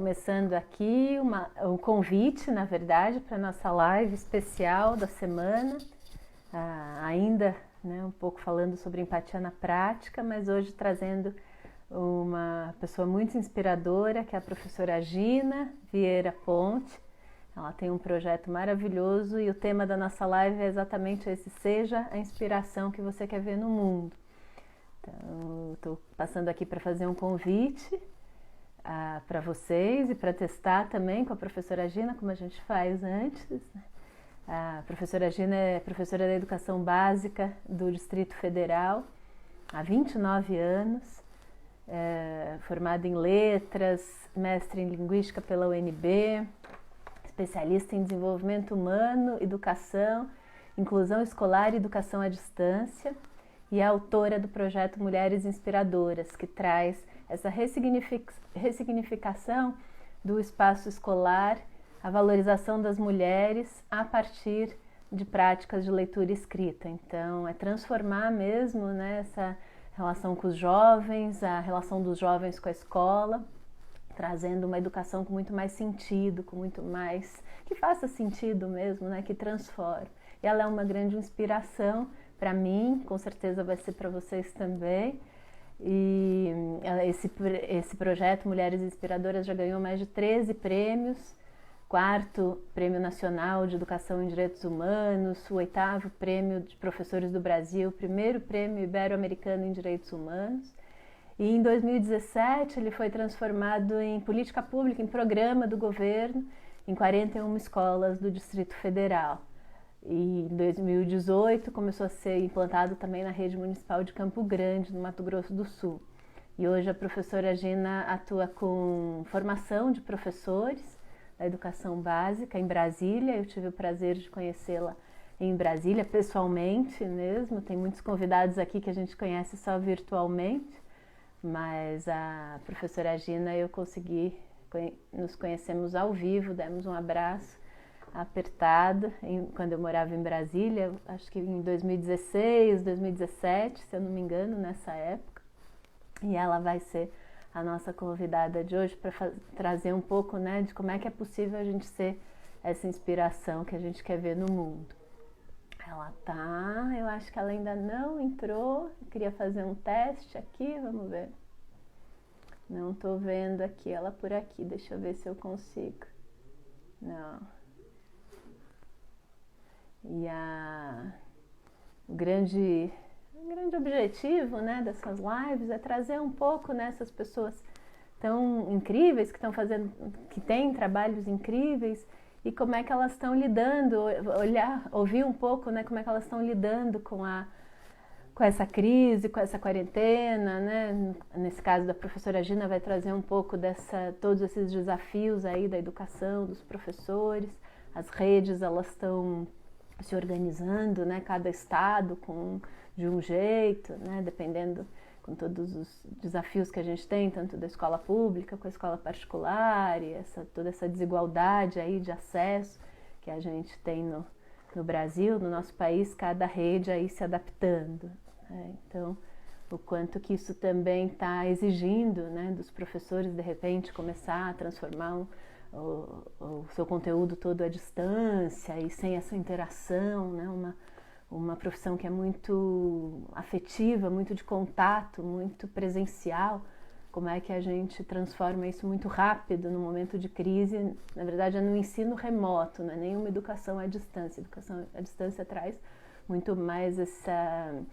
Começando aqui um convite, na verdade, para a nossa live especial da semana, ainda um pouco falando sobre empatia na prática, mas hoje trazendo uma pessoa muito inspiradora, que é a professora Gina Vieira Ponte. Ela tem um projeto maravilhoso e o tema da nossa live é exatamente esse: seja a inspiração que você quer ver no mundo. Então, estou passando aqui para fazer um convite para vocês e para testar também com a professora Gina, como a gente faz antes. A professora Gina é professora da Educação Básica do Distrito Federal há 29 anos, formada em Letras, mestre em Linguística pela UNB, especialista em Desenvolvimento Humano, Educação, Inclusão Escolar e Educação à Distância, e é autora do projeto Mulheres Inspiradoras, que traz essa ressignificação do espaço escolar, a valorização das mulheres a partir de práticas de leitura e escrita. Então, é transformar mesmo essa relação com os jovens, a relação dos jovens com a escola, trazendo uma educação com muito mais sentido, com muito mais, que faça sentido mesmo, que transforme. E ela é uma grande inspiração para mim, com certeza vai ser para vocês também. E esse projeto Mulheres Inspiradoras já ganhou mais de 13 prêmios, 4º Prêmio Nacional de Educação em Direitos Humanos, o 8º Prêmio de Professores do Brasil, 1º Prêmio Ibero-Americano em Direitos Humanos. E em 2017 ele foi transformado em política pública, em programa do governo, em 41 escolas do Distrito Federal. E em 2018 começou a ser implantado também na rede municipal de Campo Grande, no Mato Grosso do Sul. E hoje a professora Gina atua com formação de professores da educação básica em Brasília. Eu tive o prazer de conhecê-la em Brasília, pessoalmente mesmo. Tem muitos convidados aqui que a gente conhece só virtualmente, mas a professora Gina nos conhecemos ao vivo, demos um abraço apertada quando eu morava em Brasília, acho que em 2016, 2017, se eu não me engano, nessa época. E ela vai ser a nossa convidada de hoje para trazer um pouco de como é que é possível a gente ser essa inspiração que a gente quer ver no mundo. Eu acho que ela ainda não entrou, eu queria fazer um teste aqui, vamos ver. Não estou vendo aqui ela por aqui, deixa eu ver se eu consigo. Não. E o grande objetivo dessas lives é trazer um pouco essas pessoas tão incríveis que têm trabalhos incríveis, e como é que elas estão lidando, ouvir um pouco como é que elas estão lidando com essa crise, com essa quarentena, Nesse caso da professora Gina vai trazer um pouco todos esses desafios aí da educação, dos professores. As redes, elas estão se organizando, cada estado de um jeito, dependendo, com todos os desafios que a gente tem, tanto da escola pública com a escola particular, e toda essa desigualdade aí de acesso que a gente tem no Brasil, no nosso país, cada rede aí se adaptando. Então, o quanto que isso também está exigindo dos professores, de repente, começar a transformar o seu conteúdo todo à distância e sem essa interação, uma profissão que é muito afetiva, muito de contato, muito presencial. Como é que a gente transforma isso muito rápido no momento de crise? Na verdade, é no ensino remoto, não é nenhuma educação à distância. Educação à distância traz muito mais essa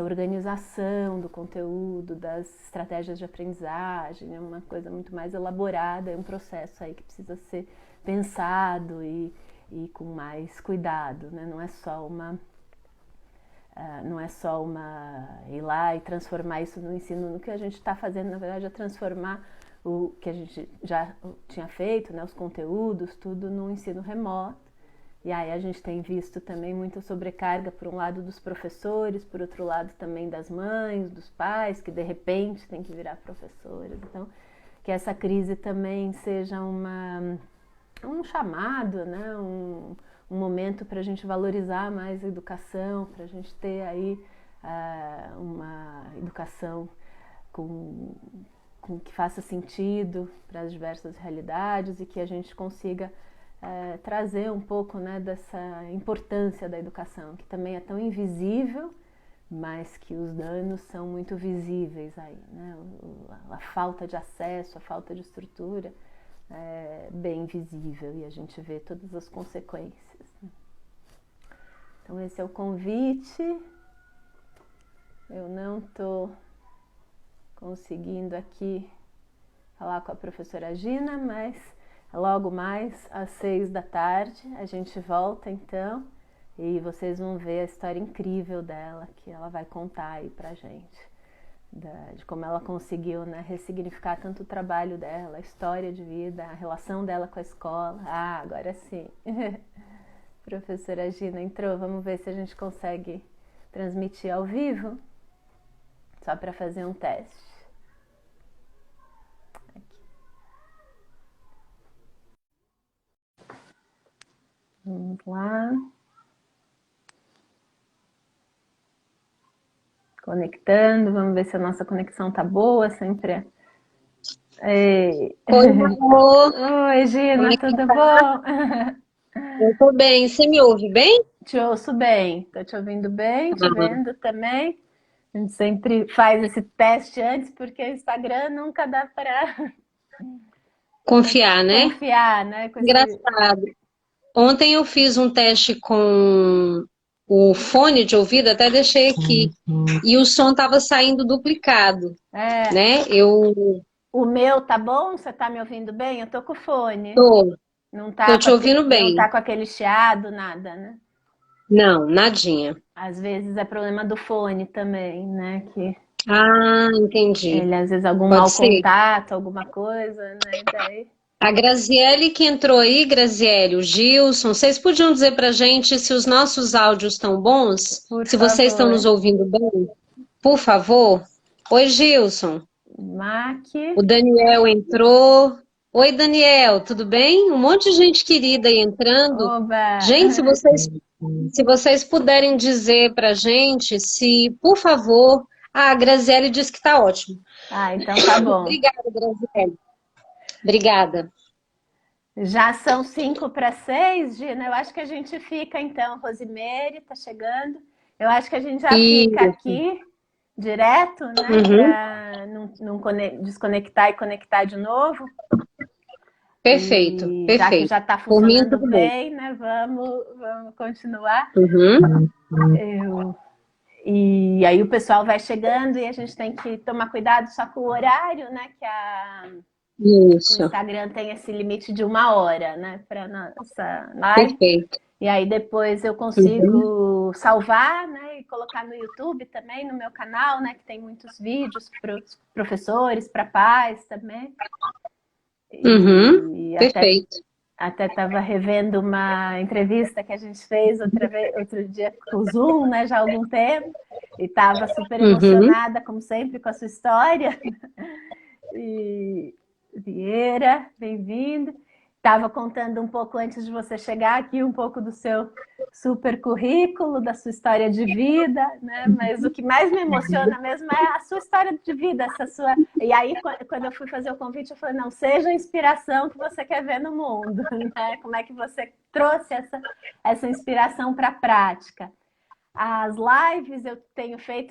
organização do conteúdo, das estratégias de aprendizagem, é uma coisa muito mais elaborada, é um processo aí que precisa ser pensado e com mais cuidado, Não é só ir lá e transformar isso no ensino. No que a gente está fazendo, na verdade, é transformar o que a gente já tinha feito, os conteúdos, tudo no ensino remoto. E aí a gente tem visto também muita sobrecarga, por um lado, dos professores, por outro lado também das mães, dos pais, que de repente têm que virar professores. Então, que essa crise também seja um chamado, um momento para a gente valorizar mais a educação, para a gente ter aí uma educação com que faça sentido para as diversas realidades e que a gente consiga trazer um pouco, né, dessa importância da educação, que também é tão invisível, mas que os danos são muito visíveis aí, né? A falta de acesso, a falta de estrutura é bem visível e a gente vê todas as consequências. Então esse é o convite. Eu não estou conseguindo aqui falar com a professora Gina, mas logo mais às 6 da tarde a gente volta então e vocês vão ver a história incrível dela que ela vai contar aí pra gente, de como ela conseguiu, né, ressignificar tanto o trabalho dela, a história de vida, a relação dela com a escola. Ah, agora sim. Professora Gina entrou, vamos ver se a gente consegue transmitir ao vivo, só para fazer um teste. Vamos lá. Conectando, vamos ver se a nossa conexão tá boa, sempre. Ei. Oi, amor. Oi, Gina, Como é que tudo tá? bom? Eu tô bem. Você me ouve bem? Te ouço bem, tô te ouvindo bem, te Ah, vendo também. A gente sempre faz esse teste antes, porque o Instagram nunca dá para confiar, né? confiar, né? Com esse... Engraçado. Ontem eu fiz um teste com o fone de ouvido, até deixei aqui, e o som tava saindo duplicado, É, né? Eu o meu tá bom? Você tá me ouvindo bem? Eu tô com o fone. tô, Não tô tá com te ouvindo não bem. tá com aquele chiado, nada, né? Não, nadinha. Às vezes é problema do fone também, né? Que Ah, entendi. ele, às vezes, algum Pode mau ser. contato, alguma coisa, né? E daí, A Graziele que entrou aí, Graziele, o Gilson, vocês podiam dizer pra gente se os nossos áudios estão bons? por Se vocês estão nos favor, ouvindo bem? Por favor. Oi, Gilson. Mac, O Daniel entrou. Oi, Daniel, tudo bem? Um monte de gente querida aí entrando. oba! Gente, se vocês puderem dizer pra gente se, por favor, a Graziele disse que tá ótimo. Ah, então tá bom. Obrigada, Graziele. Obrigada. Já são 5 para 6, Gina. Eu acho que a gente fica então. Rosimeire tá chegando. Eu acho que a gente já fica Isso. aqui direto, né? Uhum. Para não desconectar e conectar de novo. Perfeito, E já que perfeito. já está Por mim, funcionando tudo bem. bem, né? Vamos continuar. Uhum. Eu, e aí o pessoal vai chegando e a gente tem que tomar cuidado só com o horário, né? Que o Isso, Instagram tem esse limite de 1 hora, né? Para nossa live. perfeito. E aí depois eu Uhum. consigo salvar, né? E colocar no YouTube também, no meu canal, né? Que tem muitos vídeos para os professores, para pais também. Uhum. E Perfeito. até estava revendo uma entrevista que a gente fez outro dia com o Zoom, né, já há algum tempo, e estava super Uhum. emocionada, como sempre, com a sua história. E Vieira, bem-vindo. Estava contando um pouco antes de você chegar aqui, um pouco do seu super currículo, da sua história de vida, né? Mas o que mais me emociona mesmo é a sua história de vida, essa sua. E aí, quando eu fui fazer o convite, eu falei: não, seja a inspiração que você quer ver no mundo, né? Como é que você trouxe essa inspiração para a prática? As lives eu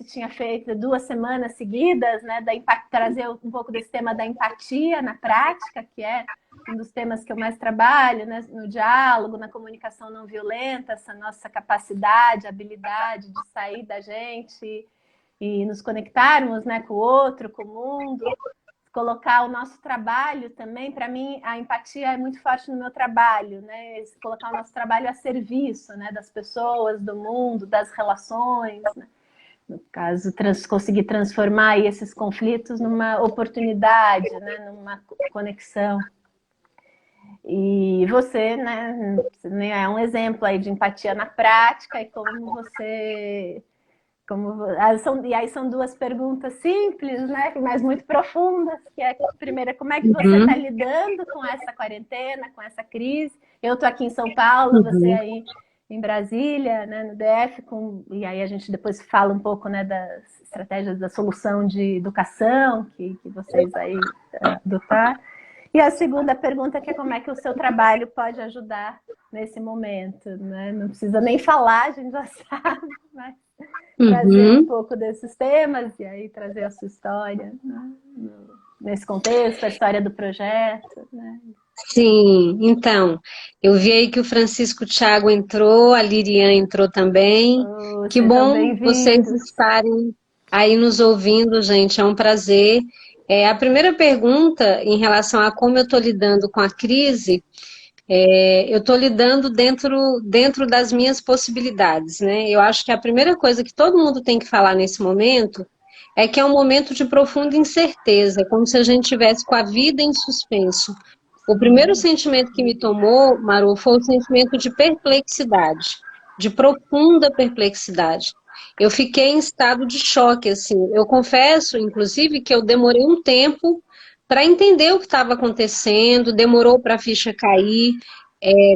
tinha feito 2 semanas seguidas, né, trazer um pouco desse tema da empatia na prática, que é um dos temas que eu mais trabalho, né, no diálogo, na comunicação não violenta, essa nossa capacidade, habilidade de sair da gente e nos conectarmos, né, com o outro, com o mundo. Colocar o nosso trabalho também, para mim a empatia é muito forte no meu trabalho, né? Colocar o nosso trabalho a serviço, né, das pessoas, do mundo, das relações, né? No caso, conseguir transformar aí esses conflitos numa oportunidade, né, numa conexão. E você, né, é um exemplo aí de empatia na prática e como você e aí são 2 perguntas simples, né? Mas muito profundas, que é a primeira, como é que você está Uhum. lidando com essa quarentena, com essa crise? Eu estou aqui em São Paulo, você Uhum. aí em Brasília, né, no DF, e aí a gente depois fala um pouco, né, das estratégias da solução de educação que vocês aí adotaram. E a segunda pergunta que é como é que o seu trabalho pode ajudar nesse momento, né? Não precisa nem falar, a gente já sabe, mas trazer um pouco desses temas e aí trazer a sua história, né? Nesse contexto, a história do projeto, né? Sim, então, eu vi aí que o Francisco Thiago entrou, a Lirian entrou também. Que bom vocês estarem aí nos ouvindo, gente, é um prazer. A primeira pergunta em relação a como eu estou lidando com a crise, eu estou lidando dentro das minhas possibilidades, né? Eu acho que a primeira coisa que todo mundo tem que falar nesse momento é que é um momento de profunda incerteza, é como se a gente estivesse com a vida em suspenso. O primeiro sentimento que me tomou, Maru, foi o sentimento de perplexidade, de profunda perplexidade. Eu fiquei em estado de choque, assim. Eu confesso, inclusive, que eu demorei um tempo para entender o que estava acontecendo, demorou para a ficha cair,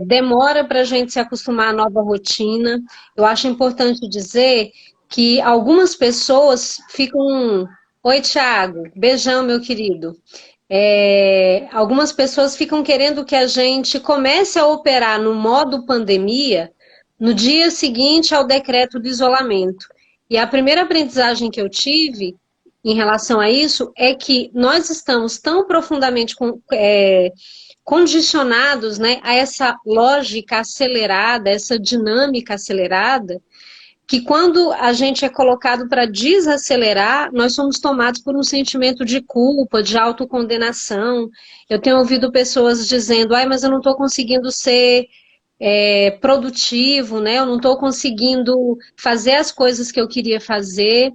demora para a gente se acostumar à nova rotina. Eu acho importante dizer que algumas pessoas ficam... Oi, Thiago, beijão, meu querido. Algumas pessoas ficam querendo que a gente comece a operar no modo pandemia no dia seguinte ao decreto do isolamento. E a primeira aprendizagem que eu tive em relação a isso é que nós estamos tão profundamente condicionados, né, a essa lógica acelerada, essa dinâmica acelerada, que quando a gente é colocado para desacelerar, nós somos tomados por um sentimento de culpa, de autocondenação. Eu tenho ouvido pessoas dizendo, mas eu não estou conseguindo ser produtivo, né? Eu não estou conseguindo fazer as coisas que eu queria fazer.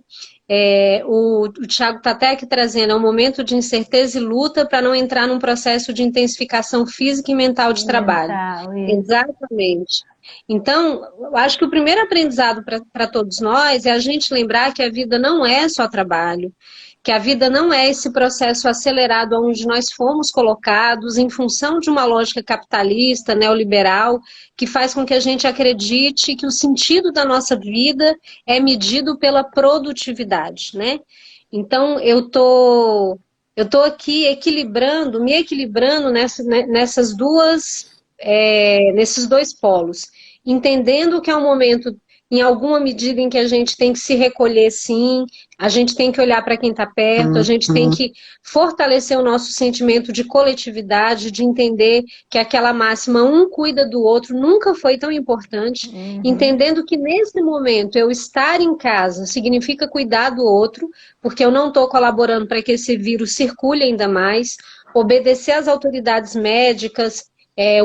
O Thiago está até aqui trazendo, é um momento de incerteza e luta para não entrar num processo de intensificação física e mental de trabalho. Exatamente. Então, eu acho que o primeiro aprendizado para todos nós é a gente lembrar que a vida não é só trabalho, que a vida não é esse processo acelerado onde nós fomos colocados em função de uma lógica capitalista, neoliberal, que faz com que a gente acredite que o sentido da nossa vida é medido pela produtividade, né? Então, eu tô aqui me equilibrando nesses dois polos, entendendo que é um momento, em alguma medida, em que a gente tem que se recolher, sim, a gente tem que olhar para quem está perto, a gente tem que fortalecer o nosso sentimento de coletividade, de entender que aquela máxima, um cuida do outro, nunca foi tão importante, entendendo que nesse momento eu estar em casa significa cuidar do outro, porque eu não estou colaborando para que esse vírus circule ainda mais, obedecer às autoridades médicas,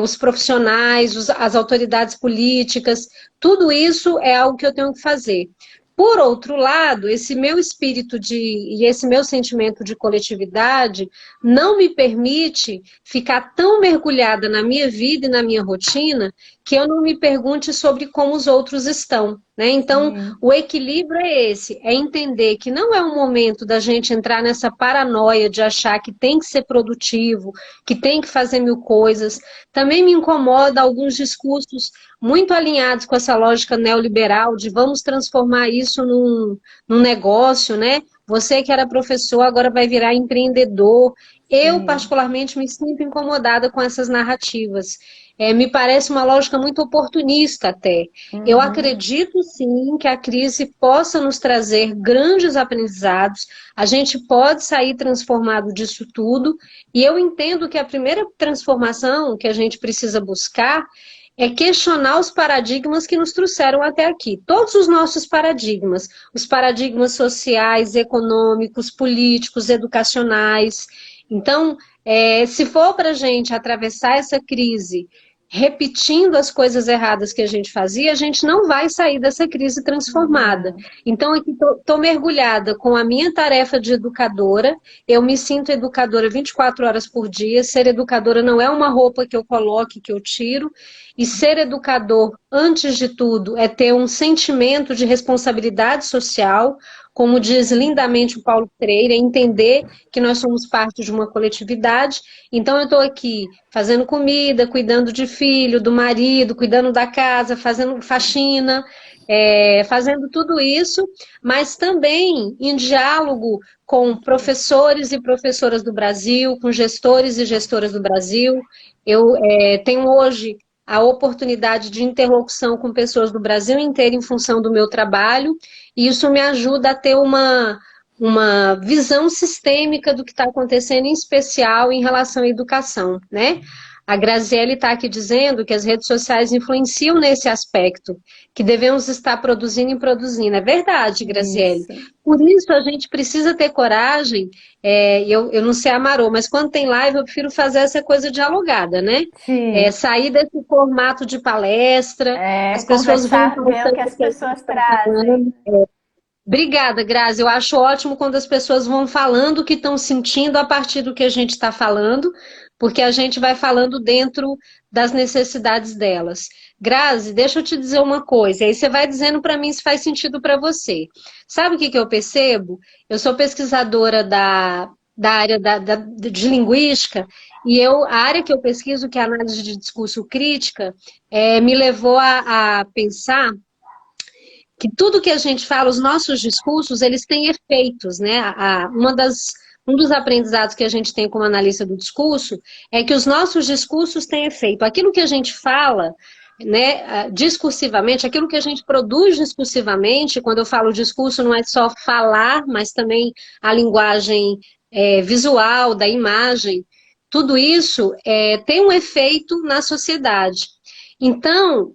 os profissionais, as autoridades políticas, tudo isso é algo que eu tenho que fazer. Por outro lado, esse meu espírito e esse meu sentimento de coletividade não me permite ficar tão mergulhada na minha vida e na minha rotina que eu não me pergunte sobre como os outros estão, né? Então, o equilíbrio é esse, é entender que não é um momento da gente entrar nessa paranoia de achar que tem que ser produtivo, que tem que fazer mil coisas. Também me incomoda alguns discursos muito alinhados com essa lógica neoliberal de vamos transformar isso num negócio, né? Você que era professor agora vai virar empreendedor. Eu, particularmente, me sinto incomodada com essas narrativas. Me parece uma lógica muito oportunista até. Eu acredito, sim, que a crise possa nos trazer grandes aprendizados, a gente pode sair transformado disso tudo, e eu entendo que a primeira transformação que a gente precisa buscar é questionar os paradigmas que nos trouxeram até aqui. Todos os nossos paradigmas, os paradigmas sociais, econômicos, políticos, educacionais. Então, se for para a gente atravessar essa crise repetindo as coisas erradas que a gente fazia, a gente não vai sair dessa crise transformada. Então, aqui estou mergulhada com a minha tarefa de educadora, eu me sinto educadora 24 horas por dia, ser educadora não é uma roupa que eu coloque, que eu tiro, e ser educador, antes de tudo, é ter um sentimento de responsabilidade social, como diz lindamente o Paulo Freire, é entender que nós somos parte de uma coletividade. Então, eu estou aqui fazendo comida, cuidando de filho, do marido, cuidando da casa, fazendo faxina, fazendo tudo isso, mas também em diálogo com professores e professoras do Brasil, com gestores e gestoras do Brasil. Eu tenho hoje a oportunidade de interlocução com pessoas do Brasil inteiro em função do meu trabalho, e isso me ajuda a ter uma visão sistêmica do que está acontecendo, em especial em relação à educação, né? A Graziele está aqui dizendo que as redes sociais influenciam nesse aspecto, que devemos estar produzindo e produzindo. É verdade, Graziele. Isso. Por isso a gente precisa ter coragem. Eu não sei a Marô, mas quando tem live eu prefiro fazer essa coisa dialogada, né? Sim. Sair desse formato de palestra, as pessoas vão Conversar, ver o que colocando o as que a gente pessoas está trazem. falando. Obrigada, Grazi. Eu acho ótimo quando as pessoas vão falando o que estão sentindo a partir do que a gente está falando, porque a gente vai falando dentro das necessidades delas. Grazi, deixa eu te dizer uma coisa, aí você vai dizendo para mim se faz sentido para você. Sabe o que eu percebo? Eu sou pesquisadora da área de linguística, e a área que eu pesquiso, que é a análise de discurso crítica, me levou a pensar que tudo que a gente fala, os nossos discursos, eles têm efeitos, né? Um dos aprendizados que a gente tem como analista do discurso é que os nossos discursos têm efeito. Aquilo que a gente fala, né, discursivamente, aquilo que a gente produz discursivamente, quando eu falo discurso, não é só falar, mas também a linguagem visual, da imagem, tudo isso tem um efeito na sociedade. Então,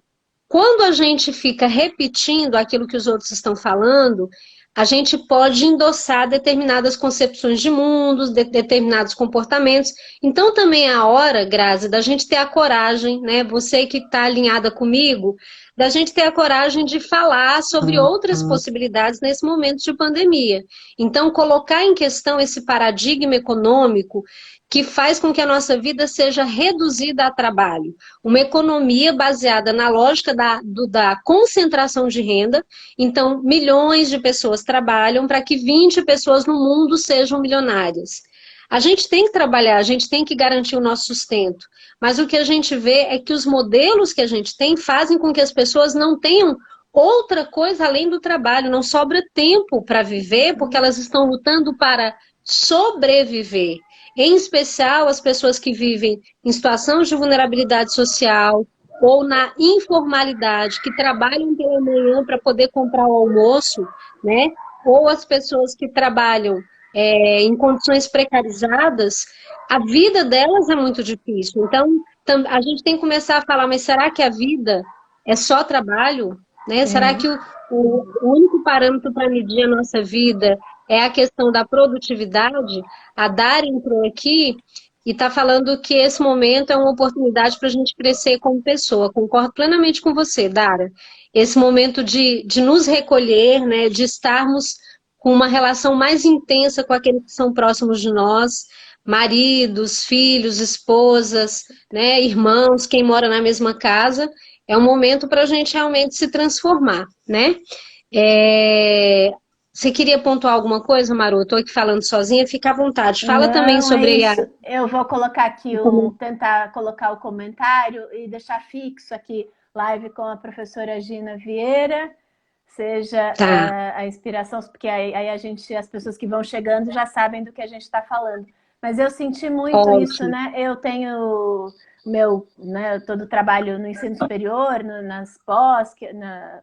quando a gente fica repetindo aquilo que os outros estão falando, a gente pode endossar determinadas concepções de mundos, determinados comportamentos. Então também é a hora, Grazi, da gente ter a coragem, né? Você que está alinhada comigo, da gente ter a coragem de falar sobre outras possibilidades nesse momento de pandemia. Então, colocar em questão esse paradigma econômico que faz com que a nossa vida seja reduzida a trabalho. Uma economia baseada na lógica da concentração de renda. Então, milhões de pessoas trabalham para que 20 pessoas no mundo sejam milionárias. A gente tem que trabalhar, a gente tem que garantir o nosso sustento. Mas o que a gente vê é que os modelos que a gente tem fazem com que as pessoas não tenham outra coisa além do trabalho. Não sobra tempo para viver, porque elas estão lutando para sobreviver. Em especial as pessoas que vivem em situação de vulnerabilidade social ou na informalidade, que trabalham pela manhã para poder comprar o almoço, né? Ou as pessoas que trabalham em condições precarizadas, a vida delas é muito difícil. Então, a gente tem que começar a falar, mas será que a vida é só trabalho? Né? Será que o único parâmetro para medir a nossa vida é a questão da produtividade? A Dara entrou aqui e está falando que esse momento é uma oportunidade para a gente crescer como pessoa. Concordo plenamente com você, Dara. Esse momento de nos recolher, né, de estarmos com uma relação mais intensa com aqueles que são próximos de nós, maridos, filhos, esposas, né, irmãos, quem mora na mesma casa. É um momento para a gente realmente se transformar, né? Você queria pontuar alguma coisa, Maru? Eu estou aqui falando sozinha, fica à vontade. Fala também Não, é sobre isso. Eu vou colocar aqui tentar colocar o comentário e deixar fixo aqui live com a professora Gina Vieira, seja Tá. a inspiração, porque aí as pessoas que vão chegando já sabem do que a gente está falando. Mas eu senti muito isso, Ótimo. né? Eu tenho todo o trabalho no ensino superior, na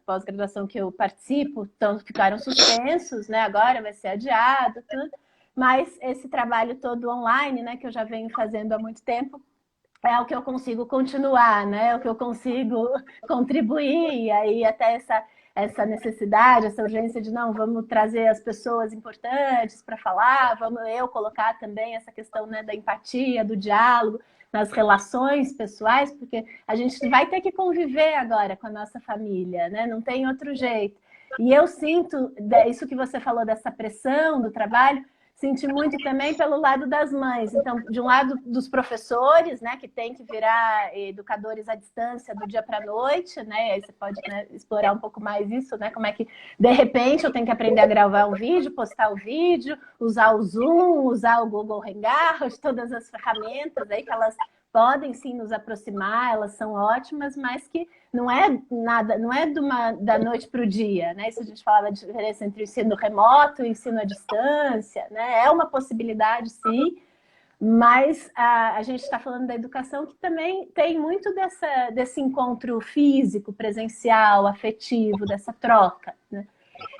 pós-graduação que eu participo, então ficaram suspensos, né? Agora vai ser adiado, tudo. Mas esse trabalho todo online, né, que eu já venho fazendo há muito tempo, é o que eu consigo continuar, né? É o que eu consigo contribuir, e aí até essa necessidade, essa urgência de não, vamos trazer as pessoas importantes para falar, vamos eu colocar também essa questão, né, da empatia, do diálogo nas relações pessoais, porque a gente vai ter que conviver agora com a nossa família, né? Não tem outro jeito. E eu sinto isso que você falou dessa pressão do trabalho, senti muito também pelo lado das mães. Então, de um lado dos professores, né, que tem que virar educadores à distância do dia para a noite, né? Aí você pode, né, explorar um pouco mais isso, né? Como é que, de repente, eu tenho que aprender a gravar um vídeo, postar o vídeo, usar o Zoom, usar o Google Hangout, todas as ferramentas aí que elas podem sim nos aproximar, elas são ótimas, mas que não é nada, não é da noite para o dia, né? Isso a gente falava de diferença entre o ensino remoto e o ensino à distância, né? É uma possibilidade, sim, mas a gente está falando da educação que também tem muito desse encontro físico, presencial, afetivo, dessa troca, né?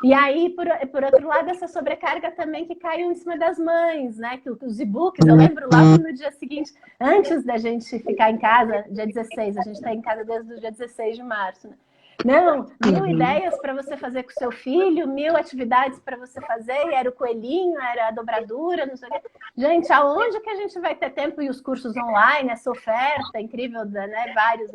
E aí, por outro lado, essa sobrecarga também que caiu em cima das mães, né? Que os e-books, eu lembro logo no dia seguinte, antes da gente ficar em casa, dia 16, a gente está em casa desde o dia 16 de março, né? Não, 1000 ideias para você fazer com seu filho, 1000 atividades para você fazer, e era o coelhinho, era a dobradura, não sei o quê. Gente, aonde que a gente vai ter tempo? E os cursos online, essa oferta incrível, né? Vários,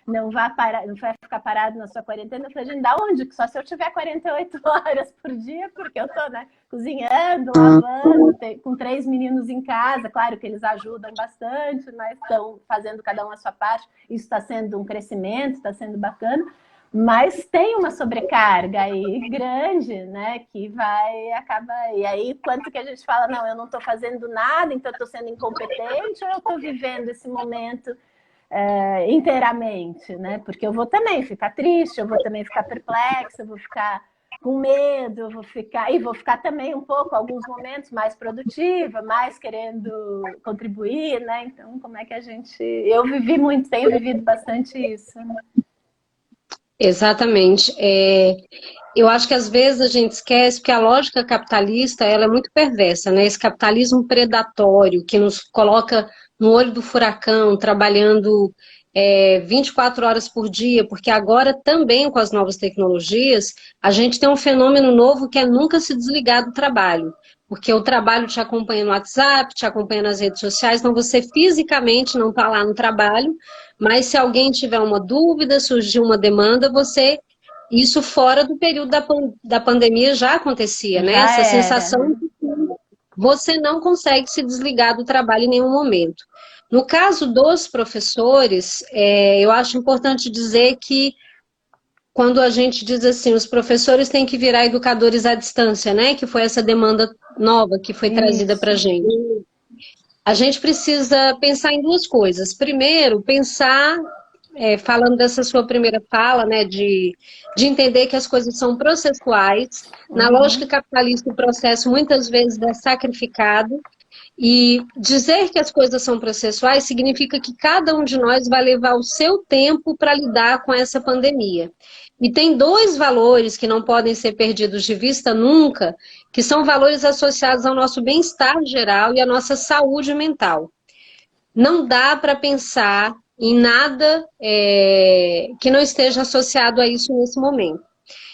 não vai ficar parado na sua quarentena. Eu falei, gente, da onde? Que só se eu tiver 48 horas por dia, porque eu tô, né, cozinhando, lavando, com 3 meninos em casa. Claro que eles ajudam bastante, mas estão fazendo cada um a sua parte. Isso está sendo um crescimento, está sendo bacana. Mas tem uma sobrecarga aí grande, né? Que acaba. E aí, quanto que a gente fala, não, eu não estou fazendo nada, então eu estou sendo incompetente, ou eu estou vivendo esse momento inteiramente, né? Porque eu vou também ficar triste, eu vou também ficar perplexa, eu vou ficar com medo, eu vou ficar também um pouco, alguns momentos, mais produtiva, mais querendo contribuir, né? Então, como é que a gente. Eu tenho vivido bastante isso, né? Exatamente. Eu acho que às vezes a gente esquece que a lógica capitalista ela é muito perversa, né? Esse capitalismo predatório que nos coloca no olho do furacão, trabalhando 24 horas por dia, porque agora também com as novas tecnologias, a gente tem um fenômeno novo que é nunca se desligar do trabalho. Porque o trabalho te acompanha no WhatsApp, te acompanha nas redes sociais, então você fisicamente não está lá no trabalho, mas se alguém tiver uma dúvida, surgir uma demanda, isso fora do período da pandemia já acontecia, né? Essa sensação de que você não consegue se desligar do trabalho em nenhum momento. No caso dos professores, eu acho importante dizer que quando a gente diz assim, os professores têm que virar educadores à distância, né? Que foi essa demanda nova que foi trazida para a gente. A gente precisa pensar em duas coisas. Primeiro, pensar, falando dessa sua primeira fala, né, de entender que as coisas são processuais. Na lógica capitalista, o processo muitas vezes é sacrificado. E dizer que as coisas são processuais significa que cada um de nós vai levar o seu tempo para lidar com essa pandemia. E tem dois valores que não podem ser perdidos de vista nunca, que são valores associados ao nosso bem-estar geral e à nossa saúde mental. Não dá para pensar em nada que não esteja associado a isso nesse momento.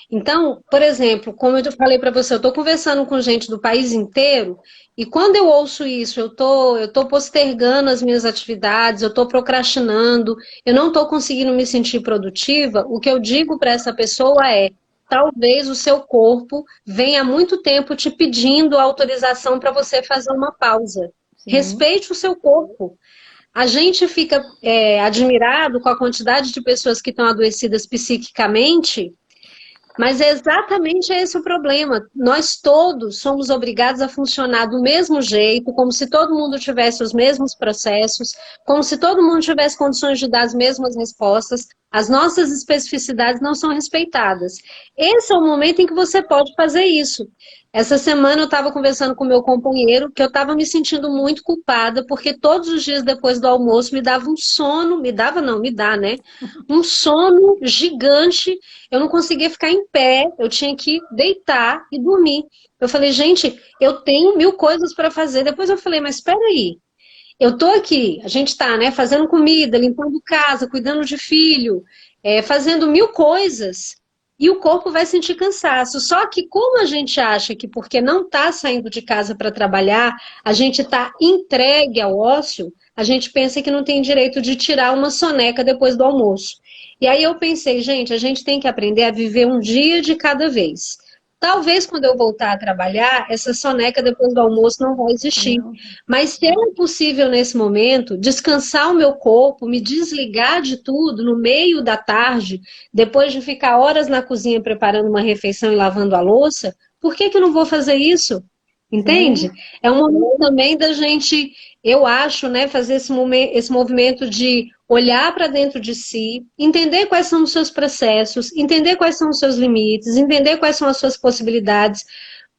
Então, por exemplo, como eu falei para você, eu estou conversando com gente do país inteiro e quando eu ouço isso, eu tô postergando as minhas atividades, eu estou procrastinando, eu não estou conseguindo me sentir produtiva, o que eu digo para essa pessoa é: talvez o seu corpo venha há muito tempo te pedindo autorização para você fazer uma pausa. Sim. Respeite o seu corpo. A gente fica admirado com a quantidade de pessoas que estão adoecidas psiquicamente, mas é exatamente esse o problema. Nós todos somos obrigados a funcionar do mesmo jeito, como se todo mundo tivesse os mesmos processos, como se todo mundo tivesse condições de dar as mesmas respostas. As nossas especificidades não são respeitadas. Esse é o momento em que você pode fazer isso. Essa semana eu estava conversando com meu companheiro que eu estava me sentindo muito culpada porque todos os dias depois do almoço me dava um sono, me dá, né? Um sono gigante, eu não conseguia ficar em pé, eu tinha que deitar e dormir. Eu falei, gente, eu tenho 1000 coisas para fazer. Depois eu falei, mas espera aí, eu tô aqui, a gente tá, né, fazendo comida, limpando casa, cuidando de filho, fazendo 1000 coisas. E o corpo vai sentir cansaço. Só que como a gente acha que porque não está saindo de casa para trabalhar, a gente está entregue ao ócio, a gente pensa que não tem direito de tirar uma soneca depois do almoço. E aí eu pensei, gente, a gente tem que aprender a viver um dia de cada vez. Talvez quando eu voltar a trabalhar, essa soneca depois do almoço não vai existir. Não. Mas se é possível nesse momento descansar o meu corpo, me desligar de tudo no meio da tarde, depois de ficar horas na cozinha preparando uma refeição e lavando a louça, por que que eu não vou fazer isso? Entende? Sim. É um momento também da gente, eu acho, né, fazer esse movimento de olhar para dentro de si, entender quais são os seus processos, entender quais são os seus limites, entender quais são as suas possibilidades,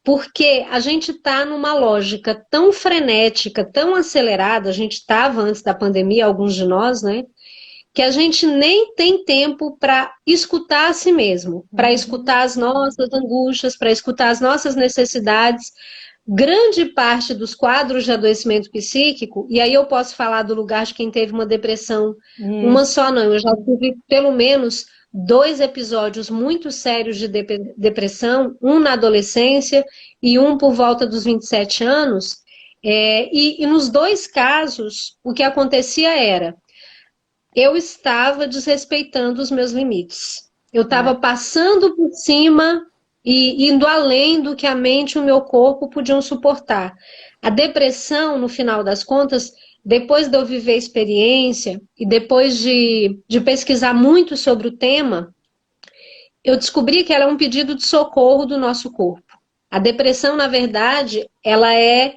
porque a gente está numa lógica tão frenética, tão acelerada, a gente estava antes da pandemia, alguns de nós, né? Que a gente nem tem tempo para escutar a si mesmo, para escutar as nossas angústias, para escutar as nossas necessidades. Grande parte dos quadros de adoecimento psíquico, e aí eu posso falar do lugar de quem teve uma depressão, uma Isso. só não, eu já tive pelo menos 2 episódios muito sérios de depressão, um na adolescência e um por volta dos 27 anos, e nos 2 casos, o que acontecia era, eu estava desrespeitando os meus limites. Eu estava passando por cima e indo além do que a mente e o meu corpo podiam suportar. A depressão, no final das contas, depois de eu viver a experiência e depois de pesquisar muito sobre o tema, eu descobri que ela é um pedido de socorro do nosso corpo. A depressão, na verdade, ela é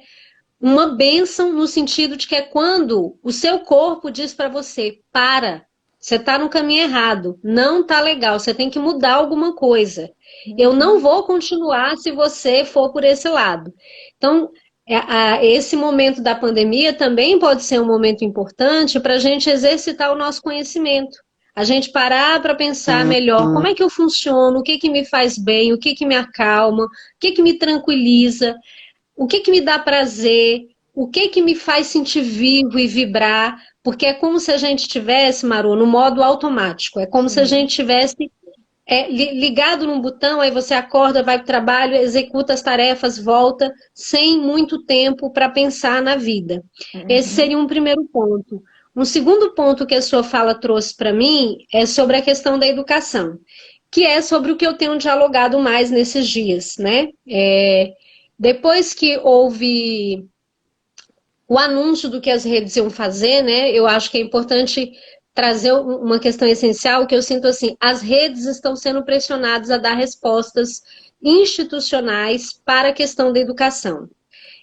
uma bênção no sentido de que é quando o seu corpo diz para você, para, você está no caminho errado, não está legal, você tem que mudar alguma coisa. Eu não vou continuar se você for por esse lado. Então, esse momento da pandemia também pode ser um momento importante para a gente exercitar o nosso conhecimento. A gente parar para pensar melhor como é que eu funciono, o que que me faz bem, o que que me acalma, o que que me tranquiliza, o que que me dá prazer, o que que me faz sentir vivo e vibrar, porque é como se a gente tivesse, Maru, no modo automático, é como se a gente tivesse ligado num botão, aí você acorda, vai para o trabalho, executa as tarefas, volta, sem muito tempo para pensar na vida. Esse seria um primeiro ponto. Um segundo ponto que a sua fala trouxe para mim é sobre a questão da educação, que é sobre o que eu tenho dialogado mais nesses dias, né? Depois que houve o anúncio do que as redes iam fazer, né? Eu acho que é importante trazer uma questão essencial que eu sinto assim, as redes estão sendo pressionadas a dar respostas institucionais para a questão da educação.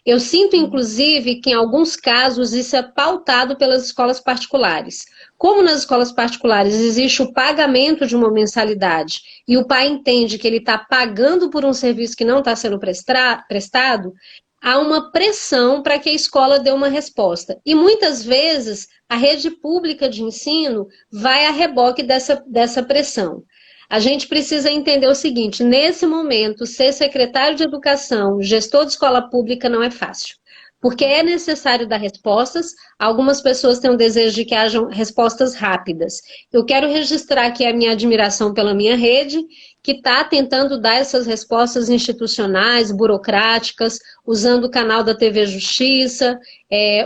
Eu sinto, inclusive, que em alguns casos isso é pautado pelas escolas particulares. Como nas escolas particulares existe o pagamento de uma mensalidade e o pai entende que ele está pagando por um serviço que não está sendo prestado, há uma pressão para que a escola dê uma resposta. E muitas vezes a rede pública de ensino vai a reboque dessa pressão. A gente precisa entender o seguinte, nesse momento, ser secretário de educação, gestor de escola pública não é fácil. Porque é necessário dar respostas, algumas pessoas têm o desejo de que hajam respostas rápidas. Eu quero registrar aqui a minha admiração pela minha rede, que está tentando dar essas respostas institucionais, burocráticas, usando o canal da TV Justiça,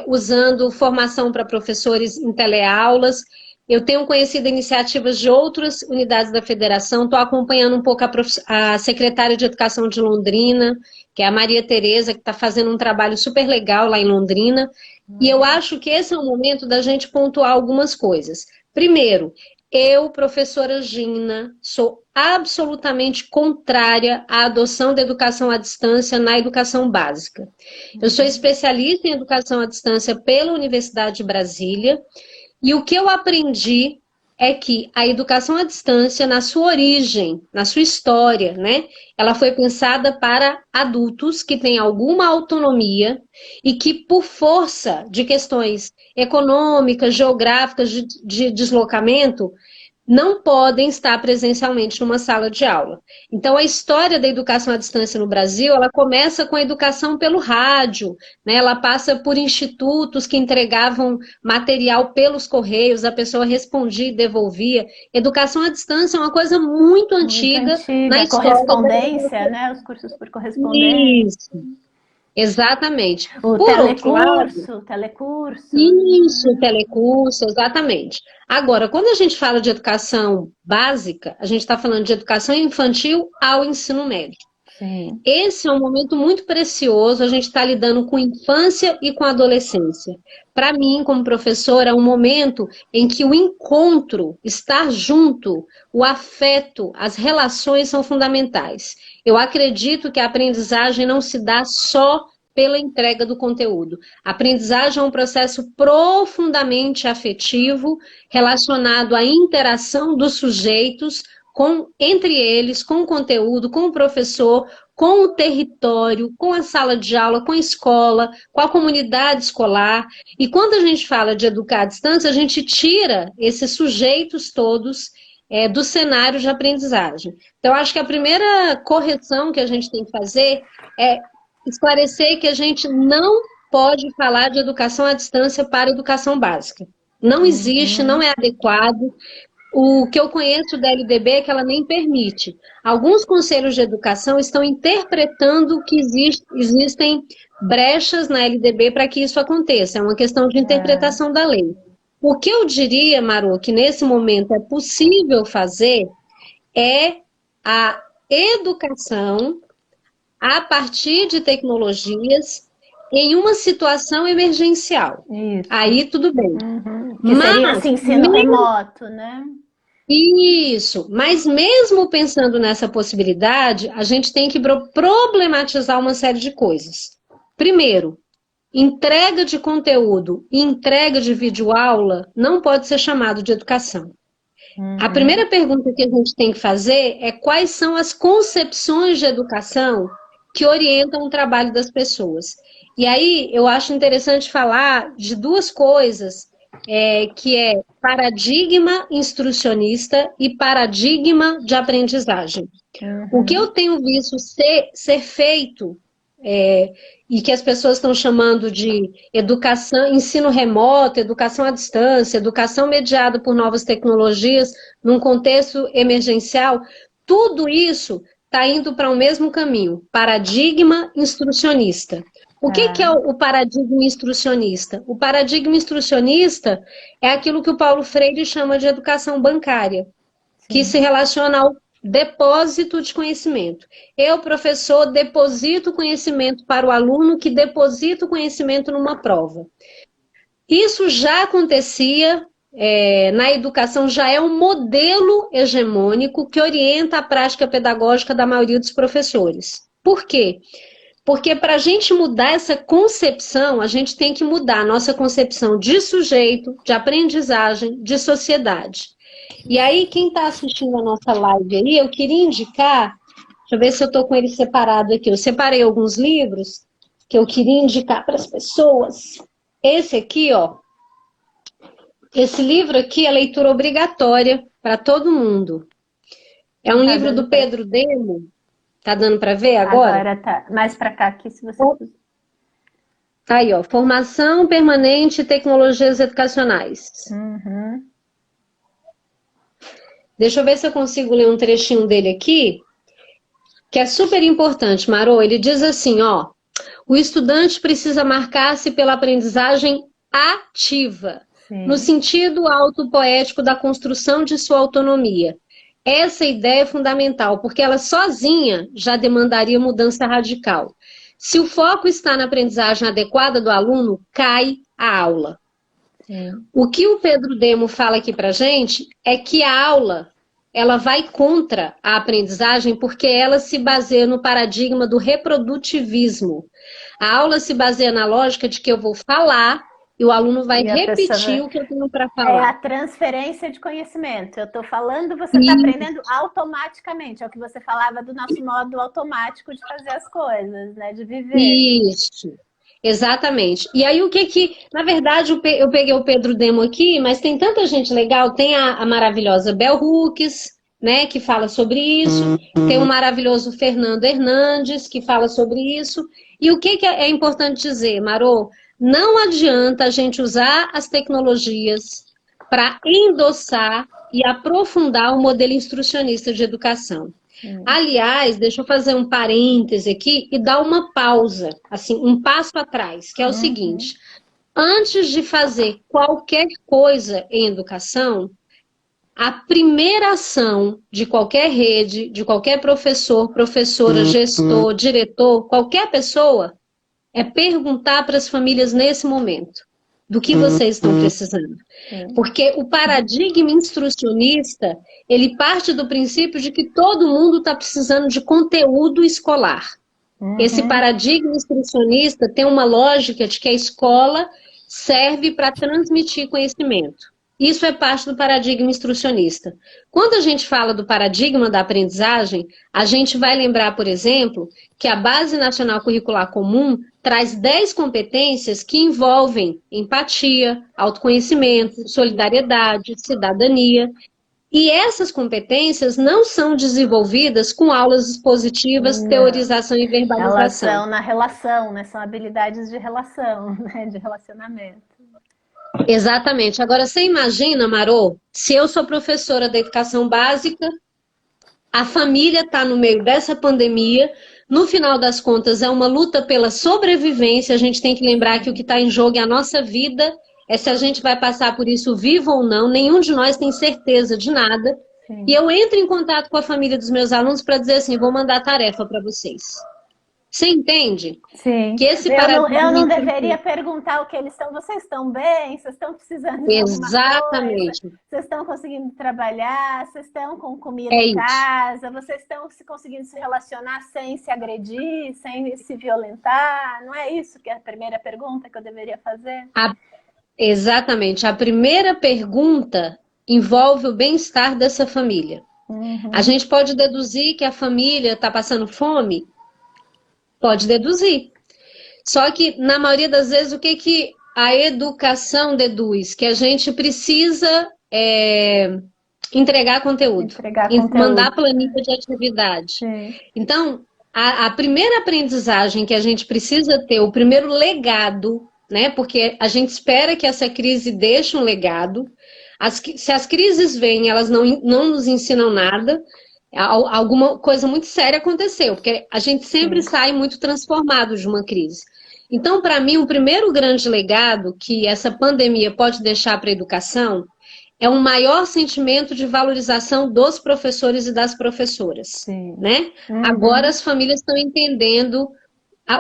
usando formação para professores em teleaulas. Eu tenho conhecido iniciativas de outras unidades da federação, estou acompanhando um pouco a secretária de Educação de Londrina, que é a Maria Tereza, que está fazendo um trabalho super legal lá em Londrina, e eu acho que esse é o momento da gente pontuar algumas coisas. Primeiro, eu, professora Gina, sou absolutamente contrária à adoção da educação à distância na educação básica. Eu sou especialista em educação à distância pela Universidade de Brasília, e o que eu aprendi é que a educação à distância, na sua origem, na sua história, né, ela foi pensada para adultos que têm alguma autonomia e que, por força de questões econômicas, geográficas, de deslocamento, não podem estar presencialmente numa sala de aula. Então, a história da educação à distância no Brasil, ela começa com a educação pelo rádio, né? Ela passa por institutos que entregavam material pelos correios, a pessoa respondia e devolvia. Educação à distância é uma coisa muito antiga na história. Correspondência, né? Os cursos por correspondência. Isso. Exatamente. O por outro lado, telecurso. Isso, telecurso, exatamente. Agora, quando a gente fala de educação básica, a gente está falando de educação infantil ao ensino médio. Sim. Esse é um momento muito precioso, a gente está lidando com infância e com adolescência. Para mim, como professora, é um momento em que o encontro, estar junto, o afeto, as relações são fundamentais. Eu acredito que a aprendizagem não se dá só pela entrega do conteúdo. A aprendizagem é um processo profundamente afetivo, relacionado à interação dos sujeitos entre eles, com o conteúdo, com o professor, com o território, com a sala de aula, com a escola, com a comunidade escolar. E quando a gente fala de educar à distância, a gente tira esses sujeitos todos do cenário de aprendizagem. Então, acho que a primeira correção que a gente tem que fazer é esclarecer que a gente não pode falar de educação à distância para educação básica. Não existe, não é adequado. O que eu conheço da LDB é que ela nem permite. Alguns conselhos de educação estão interpretando que existem brechas na LDB para que isso aconteça. É uma questão de interpretação da lei. O que eu diria, Maru, que nesse momento é possível fazer é a educação a partir de tecnologias em uma situação emergencial. Isso. Aí tudo bem. Que seria esse ensino remoto, né? Isso, mas mesmo pensando nessa possibilidade, a gente tem que problematizar uma série de coisas. Primeiro, entrega de conteúdo e entrega de videoaula não pode ser chamado de educação. A primeira pergunta que a gente tem que fazer é quais são as concepções de educação que orientam o trabalho das pessoas. E aí eu acho interessante falar de duas coisas, que é paradigma instrucionista e paradigma de aprendizagem. O que eu tenho visto ser feito, e que as pessoas estão chamando de educação, ensino remoto, educação à distância, educação mediada por novas tecnologias, num contexto emergencial, tudo isso está indo para o mesmo caminho, paradigma instrucionista. O que é o paradigma instrucionista? O paradigma instrucionista é aquilo que o Paulo Freire chama de educação bancária, que se relaciona ao depósito de conhecimento. Eu, professor, deposito conhecimento para o aluno que deposita o conhecimento numa prova. Isso já acontecia na educação, já é um modelo hegemônico que orienta a prática pedagógica da maioria dos professores. Por quê? Porque para a gente mudar essa concepção, a gente tem que mudar a nossa concepção de sujeito, de aprendizagem, de sociedade. E aí, quem está assistindo a nossa live aí, eu queria indicar, deixa eu ver se eu estou com ele separado aqui, eu separei alguns livros que eu queria indicar para as pessoas. Esse aqui, ó, esse livro aqui é leitura obrigatória para todo mundo. É um livro do Pedro Demo. Tá dando para ver agora? Agora tá. Mais para cá aqui, se você... Tá aí, ó. Formação Permanente e Tecnologias Educacionais. Deixa eu ver se eu consigo ler um trechinho dele aqui, que é super importante, Marô. Ele diz assim, ó. O estudante precisa marcar-se pela aprendizagem ativa, no sentido autopoético da construção de sua autonomia. Essa ideia é fundamental, porque ela sozinha já demandaria mudança radical. Se o foco está na aprendizagem adequada do aluno, cai a aula. O que o Pedro Demo fala aqui pra gente é que a aula, ela vai contra a aprendizagem porque ela se baseia no paradigma do reprodutivismo. A aula se baseia na lógica de que eu vou falar e o aluno vai repetir o que eu tenho para falar. É a transferência de conhecimento. Eu estou falando, você está aprendendo automaticamente. É o que você falava do nosso modo automático de fazer as coisas, né? De viver. Isso, exatamente. E aí o que na verdade, eu peguei o Pedro Demo aqui, mas tem tanta gente legal. Tem a maravilhosa Bell Hooks, né, que fala sobre isso. Tem o maravilhoso Fernando Hernandes, que fala sobre isso. E o que é importante dizer, Marô? Não adianta a gente usar as tecnologias para endossar e aprofundar o modelo instrucionista de educação. Aliás, deixa eu fazer um parêntese aqui e dar uma pausa, assim, um passo atrás, que é o seguinte. Antes de fazer qualquer coisa em educação, A primeira ação de qualquer rede, de qualquer professor, professora, gestor, diretor, qualquer pessoa, é perguntar para as famílias nesse momento do que vocês estão precisando. Porque o paradigma instrucionista, ele parte do princípio de que todo mundo está precisando de conteúdo escolar. Esse paradigma instrucionista tem uma lógica de que a escola serve para transmitir conhecimento. Isso é parte do paradigma instrucionista. Quando a gente fala do paradigma da aprendizagem, a gente vai lembrar, por exemplo, que a Base Nacional Curricular Comum traz 10 competências que envolvem empatia, autoconhecimento, solidariedade, cidadania. E essas competências não são desenvolvidas com aulas expositivas, teorização e verbalização. Elas são na relação, né? São habilidades de relação, né? De relacionamento. Exatamente. Agora, você imagina, Marô, se eu sou professora da educação básica, a família está no meio dessa pandemia, no final das contas é uma luta pela sobrevivência, a gente tem que lembrar que o que está em jogo é a nossa vida, é se a gente vai passar por isso vivo ou não, nenhum de nós tem certeza de nada. Sim. E eu entro em contato com a família dos meus alunos para dizer assim, vou mandar tarefa para vocês. Você entende? Sim. Que esse eu não deveria perguntar o que eles estão. Vocês estão bem? Vocês estão precisando de Exatamente. Alguma coisa? Vocês estão conseguindo trabalhar? Vocês estão com comida em casa? Vocês estão conseguindo se relacionar sem se agredir, sem se violentar? Não é isso que é a primeira pergunta que eu deveria fazer? Exatamente. A primeira pergunta envolve o bem-estar dessa família. A gente pode deduzir que a família está passando fome? Pode deduzir. Só que, na maioria das vezes, o que a educação deduz? Que a gente precisa entregar conteúdo. Mandar planilha de atividade. Sim. Então, a primeira aprendizagem que a gente precisa ter, o primeiro legado, né? Porque a gente espera que essa crise deixe um legado. Se as crises vêm, elas não nos ensinam nada. Alguma coisa muito séria aconteceu, porque a gente sempre sai muito transformado de uma crise. Então, para mim, o primeiro grande legado que essa pandemia pode deixar para a educação é um maior sentimento de valorização dos professores e das professoras. Né? Agora as famílias estão entendendo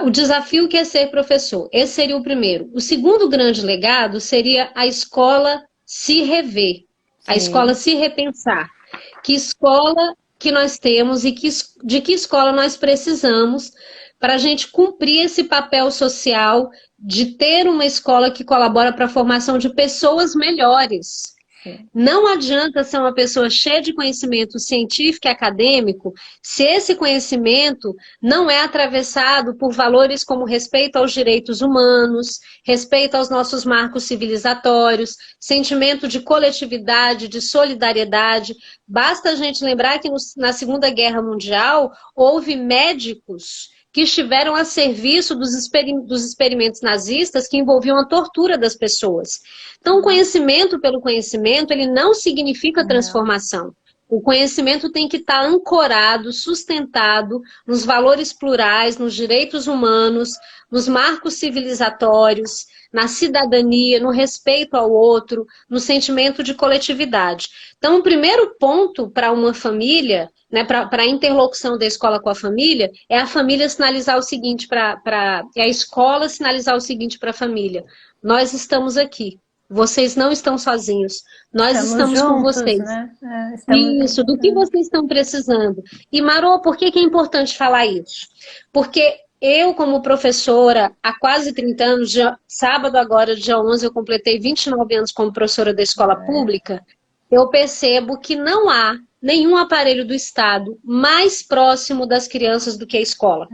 o desafio que é ser professor. Esse seria o primeiro. O segundo grande legado seria a escola se rever, a escola se repensar. Que escola que nós temos e de que escola nós precisamos para a gente cumprir esse papel social de ter uma escola que colabora para a formação de pessoas melhores. Não adianta ser uma pessoa cheia de conhecimento científico e acadêmico se esse conhecimento não é atravessado por valores como respeito aos direitos humanos, respeito aos nossos marcos civilizatórios, sentimento de coletividade, de solidariedade. Basta a gente lembrar que na Segunda Guerra Mundial houve médicos que estiveram a serviço dos experimentos nazistas que envolviam a tortura das pessoas. Então, o conhecimento pelo conhecimento, ele não significa transformação. O conhecimento tem que estar ancorado, sustentado nos valores plurais, nos direitos humanos, nos marcos civilizatórios, na cidadania, no respeito ao outro, no sentimento de coletividade. Então, o primeiro ponto para uma família, né, para a interlocução da escola com a família, é a família sinalizar o seguinte é a escola sinalizar o seguinte para a família: nós estamos aqui. Vocês não estão sozinhos. Nós estamos juntos, com vocês. Né? Isso, do que vocês estão precisando. E, Marô, por que é importante falar isso? Porque eu, como professora, há quase 30 anos, sábado agora, dia 11, eu completei 29 anos como professora da escola pública, eu percebo que não há nenhum aparelho do Estado mais próximo das crianças do que a escola.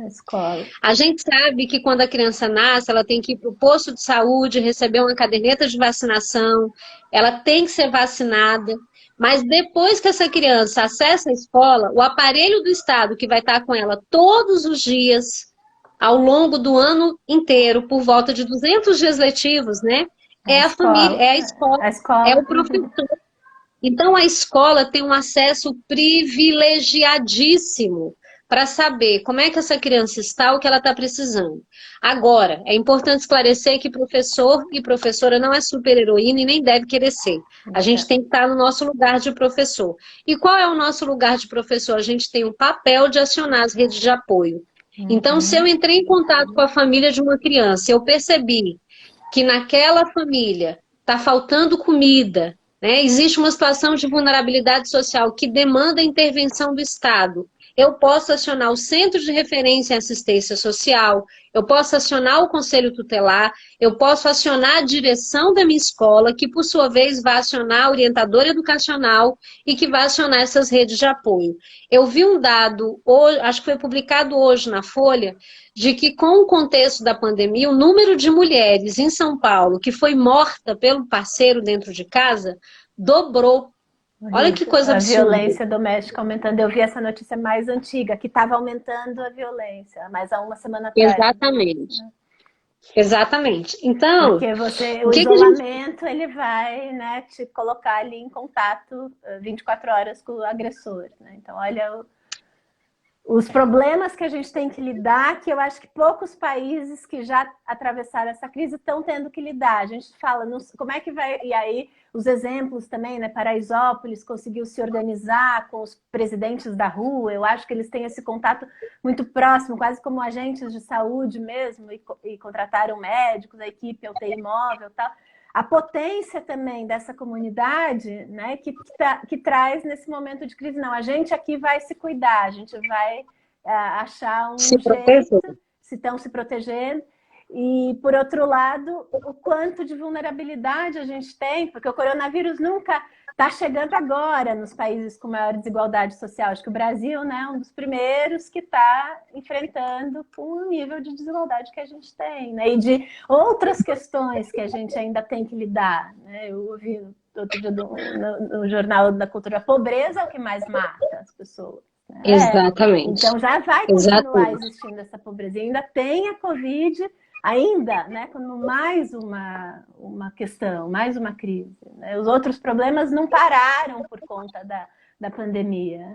A gente sabe que quando a criança nasce, ela tem que ir para o posto de saúde, receber uma caderneta de vacinação, ela tem que ser vacinada, mas depois que essa criança acessa a escola, o aparelho do Estado que vai estar com ela todos os dias, ao longo do ano inteiro, por volta de 200 dias letivos, né? É a família, é a escola, é o professor. Então, a escola tem um acesso privilegiadíssimo para saber como é que essa criança está, o que ela está precisando. Agora, é importante esclarecer que professor e professora não é super-heroína e nem deve querer ser. A gente tem que estar no nosso lugar de professor. E qual é o nosso lugar de professor? A gente tem o papel de acionar as redes de apoio. Então, se eu entrei em contato com a família de uma criança, eu percebi que naquela família está faltando comida, né? Existe uma situação de vulnerabilidade social que demanda a intervenção do Estado. Eu posso acionar o Centro de Referência em Assistência Social, eu posso acionar o Conselho Tutelar, eu posso acionar a direção da minha escola, que por sua vez vai acionar a orientadora educacional e que vai acionar essas redes de apoio. Eu vi um dado, hoje, acho que foi publicado hoje na Folha, de que com o contexto da pandemia, o número de mulheres em São Paulo que foi morta pelo parceiro dentro de casa dobrou. Olha que coisa absurda. A violência doméstica aumentando. Eu vi essa notícia mais antiga, que estava aumentando a violência, mas há uma semana atrás. Exatamente. Exatamente. Então, porque o isolamento, ele vai, né, te colocar ali em contato 24 horas com o agressor, né? Então, olha os problemas que a gente tem que lidar, que eu acho que poucos países que já atravessaram essa crise estão tendo que lidar. A gente fala, como é que vai... E aí, os exemplos também, né? Paraisópolis conseguiu se organizar com os presidentes da rua. Eu acho que eles têm esse contato muito próximo, quase como agentes de saúde mesmo, e contrataram médicos, a equipe é UTI móvel e tal. A potência também dessa comunidade, né, que traz nesse momento de crise. Não, a gente aqui vai se cuidar, a gente vai achar um jeito, se estão se protegendo. E, por outro lado, o quanto de vulnerabilidade a gente tem, porque o coronavírus nunca está chegando agora nos países com maior desigualdade social. Acho que o Brasil, né, é um dos primeiros que está enfrentando com o nível de desigualdade que a gente tem, né, e de outras questões que a gente ainda tem que lidar, né? Eu ouvi outro dia no Jornal da Cultura, a pobreza é o que mais mata as pessoas. Né? Exatamente. Então já vai continuar existindo essa pobreza. E ainda tem a Covid, ainda, né, como mais uma questão, mais uma crise. Né? Os outros problemas não pararam por conta da pandemia.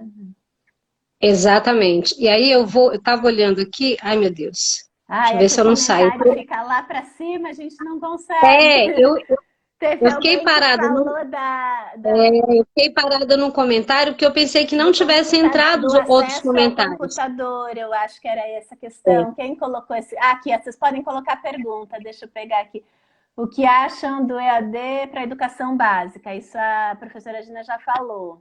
Exatamente. E aí eu estava olhando aqui, ai meu Deus, deixa eu ver se eu não saio. Fica lá para cima, a gente não consegue. Eu fiquei parada. Eu fiquei parada num comentário porque eu pensei que não tivesse entrado outros comentários. Computador, eu acho que era essa questão. Quem colocou esse... aqui, vocês podem colocar pergunta, deixa eu pegar aqui. O que acham do EAD para a educação básica? Isso a professora Gina já falou.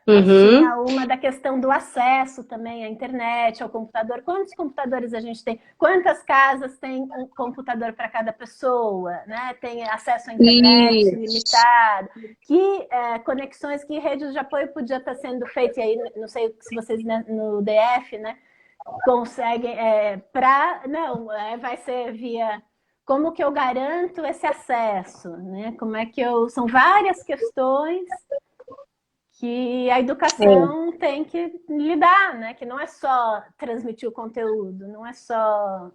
Tinha uma da questão do acesso também à internet, ao computador. Quantos computadores a gente tem? Quantas casas tem um computador para cada pessoa? Né? Tem acesso à internet limitado? Que conexões, que redes de apoio podia estar sendo feita? E aí, não sei se vocês no DF, né, conseguem... vai ser via... Como que eu garanto esse acesso? Né? Como é que São várias questões que a educação tem que lidar, né? Que não é só transmitir o conteúdo, não é só...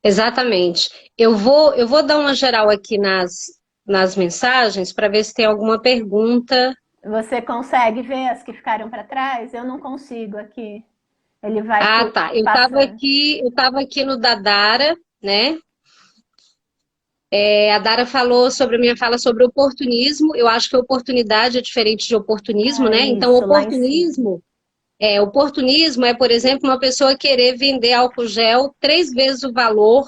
Exatamente. Eu vou dar uma geral aqui nas mensagens para ver se tem alguma pergunta. Você consegue ver as que ficaram para trás? Eu não consigo aqui. Ele vai tá. Eu estava aqui no da Dara, né? A Dara falou sobre a minha fala sobre oportunismo. Eu acho que oportunidade é diferente de oportunismo, né? Então, oportunismo é, por exemplo, uma pessoa querer vender álcool gel 3 vezes o valor,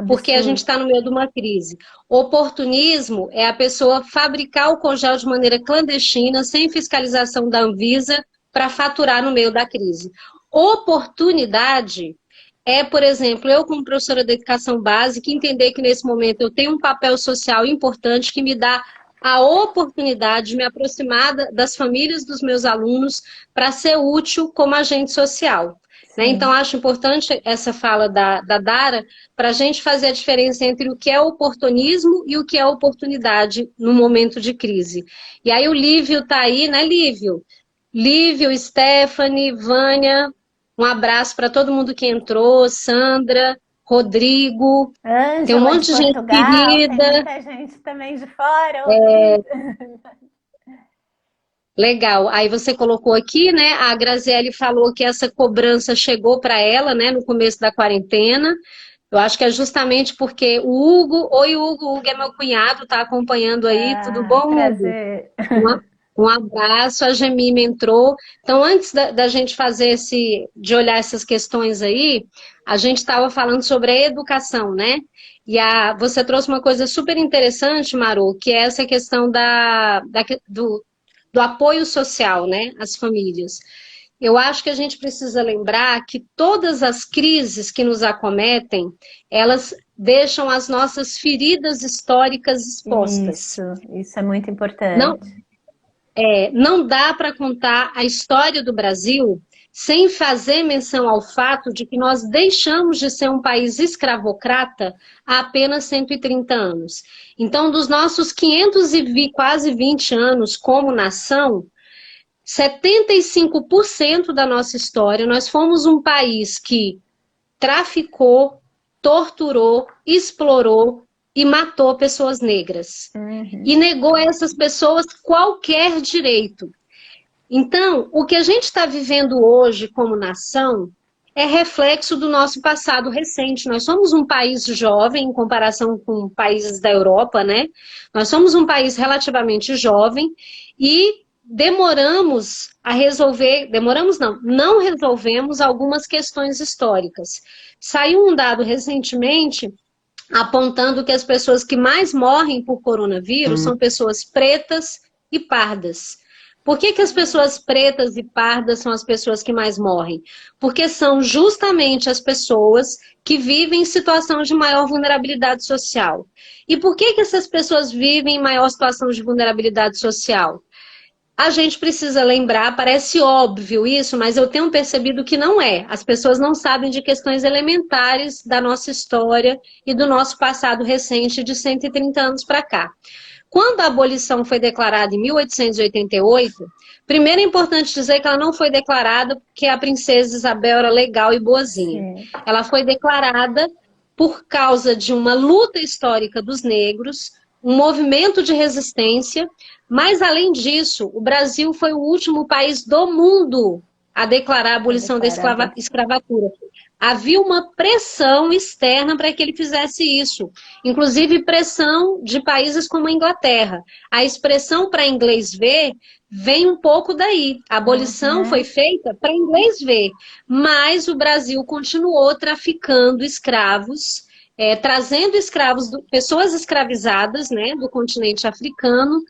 porque a gente está no meio de uma crise. Oportunismo é a pessoa fabricar álcool gel de maneira clandestina, sem fiscalização da Anvisa, para faturar no meio da crise. Oportunidade é, por exemplo, eu como professora de educação básica, entender que nesse momento eu tenho um papel social importante que me dá a oportunidade de me aproximar das famílias dos meus alunos para ser útil como agente social. Né? Então, acho importante essa fala da Dara para a gente fazer a diferença entre o que é oportunismo e o que é oportunidade no momento de crise. E aí o Lívio está aí, né, Lívio? Lívio, Stephanie, Vânia... Um abraço para todo mundo que entrou, Sandra, Rodrigo, Ângela, tem um monte de gente Portugal, querida. Tem muita gente também de fora. Legal. Aí você colocou aqui, né? A Graziele falou que essa cobrança chegou para ela, né, no começo da quarentena. Eu acho que é justamente porque o Hugo, oi Hugo, o Hugo é meu cunhado, tá acompanhando aí. Tudo Ah, bom, Hugo? prazer. Um abraço, a Gemima entrou. Então, antes da gente de olhar essas questões aí, a gente estava falando sobre a educação, né? Você trouxe uma coisa super interessante, Maru, que é essa questão do apoio social, né, às famílias. Eu acho que a gente precisa lembrar que todas as crises que nos acometem, elas deixam as nossas feridas históricas expostas. Isso é muito Não, importante. não dá para contar a história do Brasil sem fazer menção ao fato de que nós deixamos de ser um país escravocrata há apenas 130 anos. Então, dos nossos quase 20 anos como nação, 75% da nossa história, nós fomos um país que traficou, torturou, explorou e matou pessoas negras. E negou a essas pessoas qualquer direito. Então, o que a gente está vivendo hoje como nação é reflexo do nosso passado recente. Nós somos um país jovem em comparação com países da Europa, né? Nós somos um país relativamente jovem e demoramos a resolver, não resolvemos algumas questões históricas. Saiu um dado recentemente apontando que as pessoas que mais morrem por coronavírus são pessoas pretas e pardas. Por que as pessoas pretas e pardas são as pessoas que mais morrem? Porque são justamente as pessoas que vivem em situação de maior vulnerabilidade social. E por que essas pessoas vivem em maior situação de vulnerabilidade social? A gente precisa lembrar, parece óbvio isso, mas eu tenho percebido que não é. As pessoas não sabem de questões elementares da nossa história e do nosso passado recente de 130 anos para cá. Quando a abolição foi declarada em 1888, primeiro é importante dizer que ela não foi declarada porque a princesa Isabel era legal e boazinha. Sim. Ela foi declarada por causa de uma luta histórica dos negros, um movimento de resistência, mas além disso, o Brasil foi o último país do mundo a declarar a abolição da escravatura. Havia uma pressão externa para que ele fizesse isso, inclusive pressão de países como a Inglaterra. A expressão para inglês ver vem um pouco daí. A abolição foi feita para inglês ver, mas o Brasil continuou traficando escravos, trazendo escravos, pessoas escravizadas, né, do continente africano,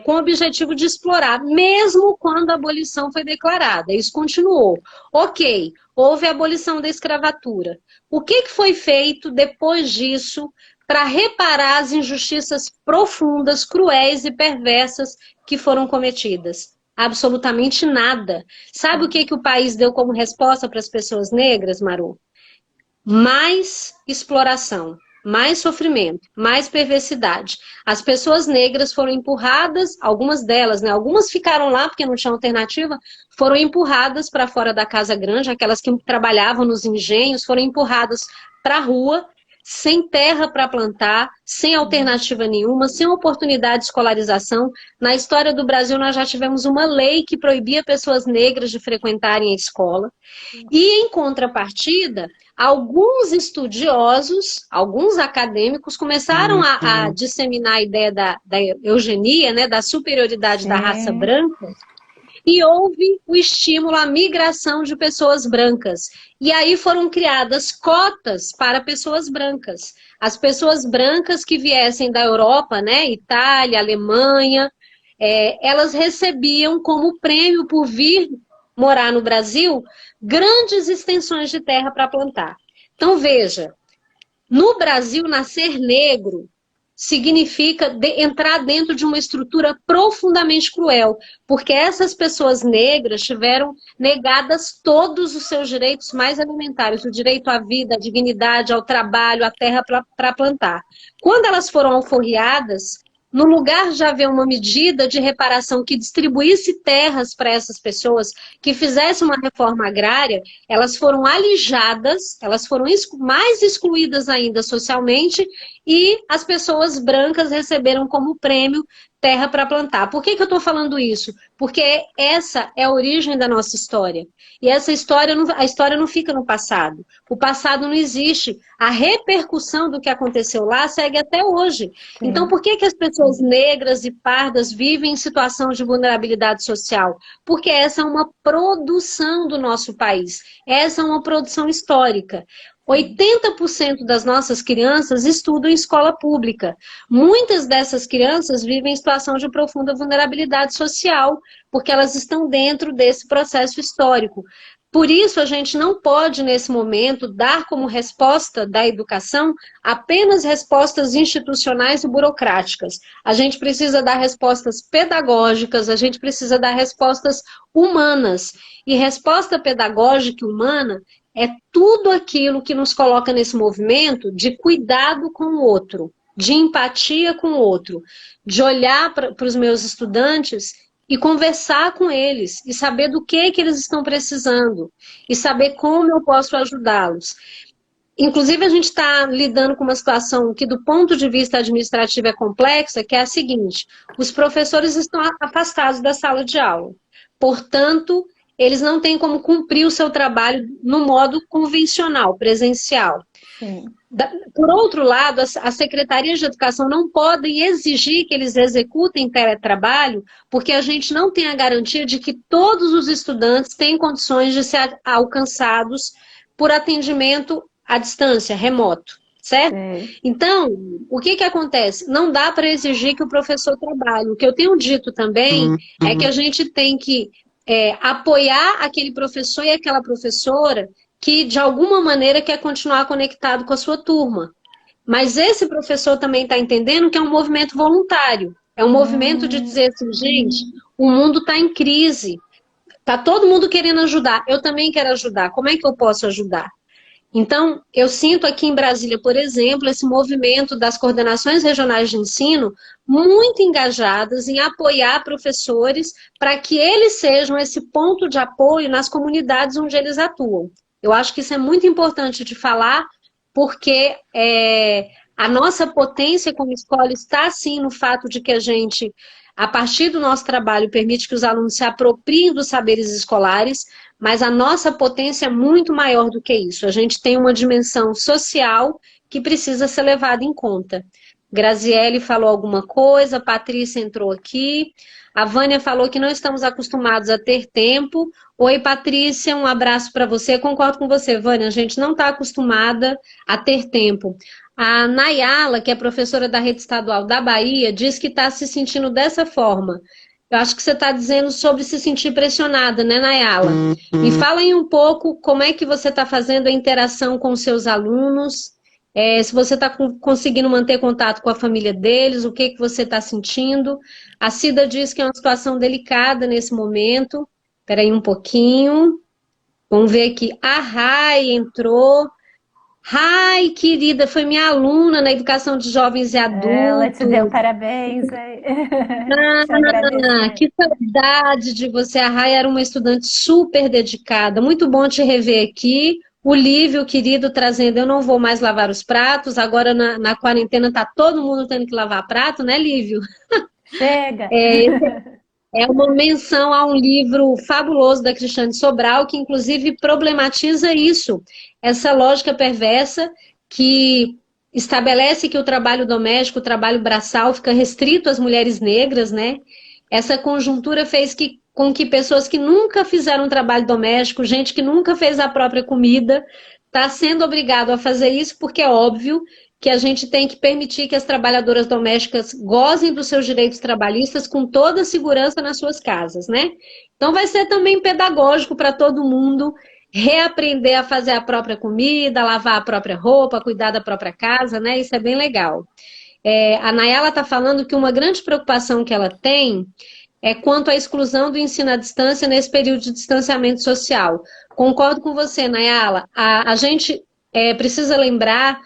com o objetivo de explorar, mesmo quando a abolição foi declarada. Isso continuou. Ok, houve a abolição da escravatura. O que foi feito depois disso para reparar as injustiças profundas, cruéis e perversas que foram cometidas? Absolutamente nada. Sabe o que o país deu como resposta para as pessoas negras, Maru? Mais exploração, mais sofrimento, mais perversidade. As pessoas negras foram empurradas, algumas delas, né? Algumas ficaram lá porque não tinha alternativa, foram empurradas para fora da Casa Grande, aquelas que trabalhavam nos engenhos, foram empurradas para a rua, sem terra para plantar, sem alternativa nenhuma, sem oportunidade de escolarização. Na história do Brasil, nós já tivemos uma lei que proibia pessoas negras de frequentarem a escola. E, em contrapartida, alguns estudiosos, alguns acadêmicos começaram a disseminar a ideia da eugenia, né, da superioridade da raça branca, e houve o estímulo à migração de pessoas brancas. E aí foram criadas cotas para pessoas brancas. As pessoas brancas que viessem da Europa, né, Itália, Alemanha, elas recebiam como prêmio por vir morar no Brasil grandes extensões de terra para plantar. Então, veja, no Brasil, nascer negro significa entrar dentro de uma estrutura profundamente cruel, porque essas pessoas negras tiveram negadas todos os seus direitos mais elementares, o direito à vida, à dignidade, ao trabalho, à terra para plantar. Quando elas foram alforriadas, no lugar de haver uma medida de reparação que distribuísse terras para essas pessoas, que fizesse uma reforma agrária, elas foram alijadas, elas foram mais excluídas ainda socialmente e as pessoas brancas receberam como prêmio terra para plantar. Por que eu estou falando isso? Porque essa é a origem da nossa história. E essa história, a história não fica no passado. O passado não existe. A repercussão do que aconteceu lá segue até hoje. Sim. Então, por que as pessoas negras e pardas vivem em situação de vulnerabilidade social? Porque essa é uma produção do nosso país. Essa é uma produção histórica. 80% das nossas crianças estudam em escola pública. Muitas dessas crianças vivem em situação de profunda vulnerabilidade social, porque elas estão dentro desse processo histórico. Por isso, a gente não pode, nesse momento, dar como resposta da educação apenas respostas institucionais e burocráticas. A gente precisa dar respostas pedagógicas, a gente precisa dar respostas humanas. E resposta pedagógica e humana é tudo aquilo que nos coloca nesse movimento de cuidado com o outro, de empatia com o outro, de olhar para os meus estudantes e conversar com eles, e saber do que eles estão precisando, e saber como eu posso ajudá-los. Inclusive, a gente está lidando com uma situação que, do ponto de vista administrativo, é complexa, que é a seguinte: os professores estão afastados da sala de aula. Portanto, eles não têm como cumprir o seu trabalho no modo convencional, presencial. Sim. Por outro lado, as secretarias de educação não podem exigir que eles executem teletrabalho, porque a gente não tem a garantia de que todos os estudantes têm condições de ser alcançados por atendimento à distância, remoto, certo? Então, o que acontece? Não dá para exigir que o professor trabalhe. O que eu tenho dito também é que a gente tem que apoiar aquele professor e aquela professora que, de alguma maneira, quer continuar conectado com a sua turma. Mas esse professor também está entendendo que é um movimento voluntário. É um movimento de dizer assim, gente, o mundo está em crise. Está todo mundo querendo ajudar. Eu também quero ajudar. Como é que eu posso ajudar? Então, eu sinto aqui em Brasília, por exemplo, esse movimento das coordenações regionais de ensino muito engajadas em apoiar professores para que eles sejam esse ponto de apoio nas comunidades onde eles atuam. Eu acho que isso é muito importante de falar, porque a nossa potência como escola está, sim, no fato de que a gente, a partir do nosso trabalho, permite que os alunos se apropriem dos saberes escolares, mas a nossa potência é muito maior do que isso. A gente tem uma dimensão social que precisa ser levada em conta. Graziele falou alguma coisa, a Patrícia entrou aqui, a Vânia falou que não estamos acostumados a ter tempo. Oi, Patrícia, um abraço para você. Concordo com você, Vânia, a gente não está acostumada a ter tempo. A Nayala, que é professora da Rede Estadual da Bahia, diz que está se sentindo dessa forma. Eu acho que você está dizendo sobre se sentir pressionada, né, Nayala? Me fala aí um pouco como é que você está fazendo a interação com os seus alunos, se você está conseguindo manter contato com a família deles, o que você está sentindo. A Cida diz que é uma situação delicada nesse momento. Espera aí um pouquinho. Vamos ver aqui. A Rai entrou. Rai, querida, foi minha aluna na educação de jovens e adultos. Ela te deu parabéns. Que saudade de você. A Rai era uma estudante super dedicada. Muito bom te rever aqui. O Lívio, querido, trazendo, eu não vou mais lavar os pratos. Agora na quarentena tá todo mundo tendo que lavar prato, né, Lívio? Chega! É uma menção a um livro fabuloso da Cristiane Sobral, que inclusive problematiza isso, essa lógica perversa que estabelece que o trabalho doméstico, o trabalho braçal, fica restrito às mulheres negras, né? Essa conjuntura fez com que pessoas que nunca fizeram trabalho doméstico, gente que nunca fez a própria comida, está sendo obrigado a fazer isso, porque é óbvio que a gente tem que permitir que as trabalhadoras domésticas gozem dos seus direitos trabalhistas com toda a segurança nas suas casas, né? Então vai ser também pedagógico para todo mundo reaprender a fazer a própria comida, lavar a própria roupa, cuidar da própria casa, né? Isso é bem legal. A Nayala está falando que uma grande preocupação que ela tem é quanto à exclusão do ensino à distância nesse período de distanciamento social. Concordo com você, Nayala. A gente precisa lembrar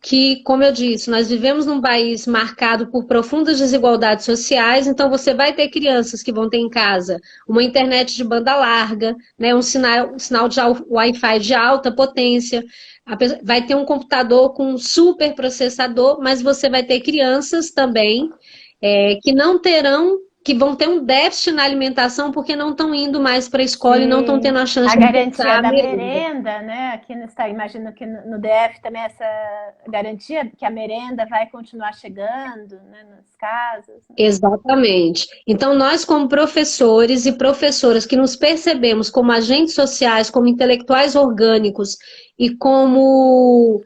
que, como eu disse, nós vivemos num país marcado por profundas desigualdades sociais, então você vai ter crianças que vão ter em casa uma internet de banda larga, né, um sinal de Wi-Fi de alta potência, vai ter um computador com um super processador, mas você vai ter crianças também que não terão, que vão ter um déficit na alimentação porque não estão indo mais para a escola e não estão tendo a chance A de garantia a da merenda. merenda, né? Aqui no estado, imagino que no DF também essa garantia que a merenda vai continuar chegando, né, nas casas. Exatamente. Então, nós, como professores e professoras que nos percebemos como agentes sociais, como intelectuais orgânicos e como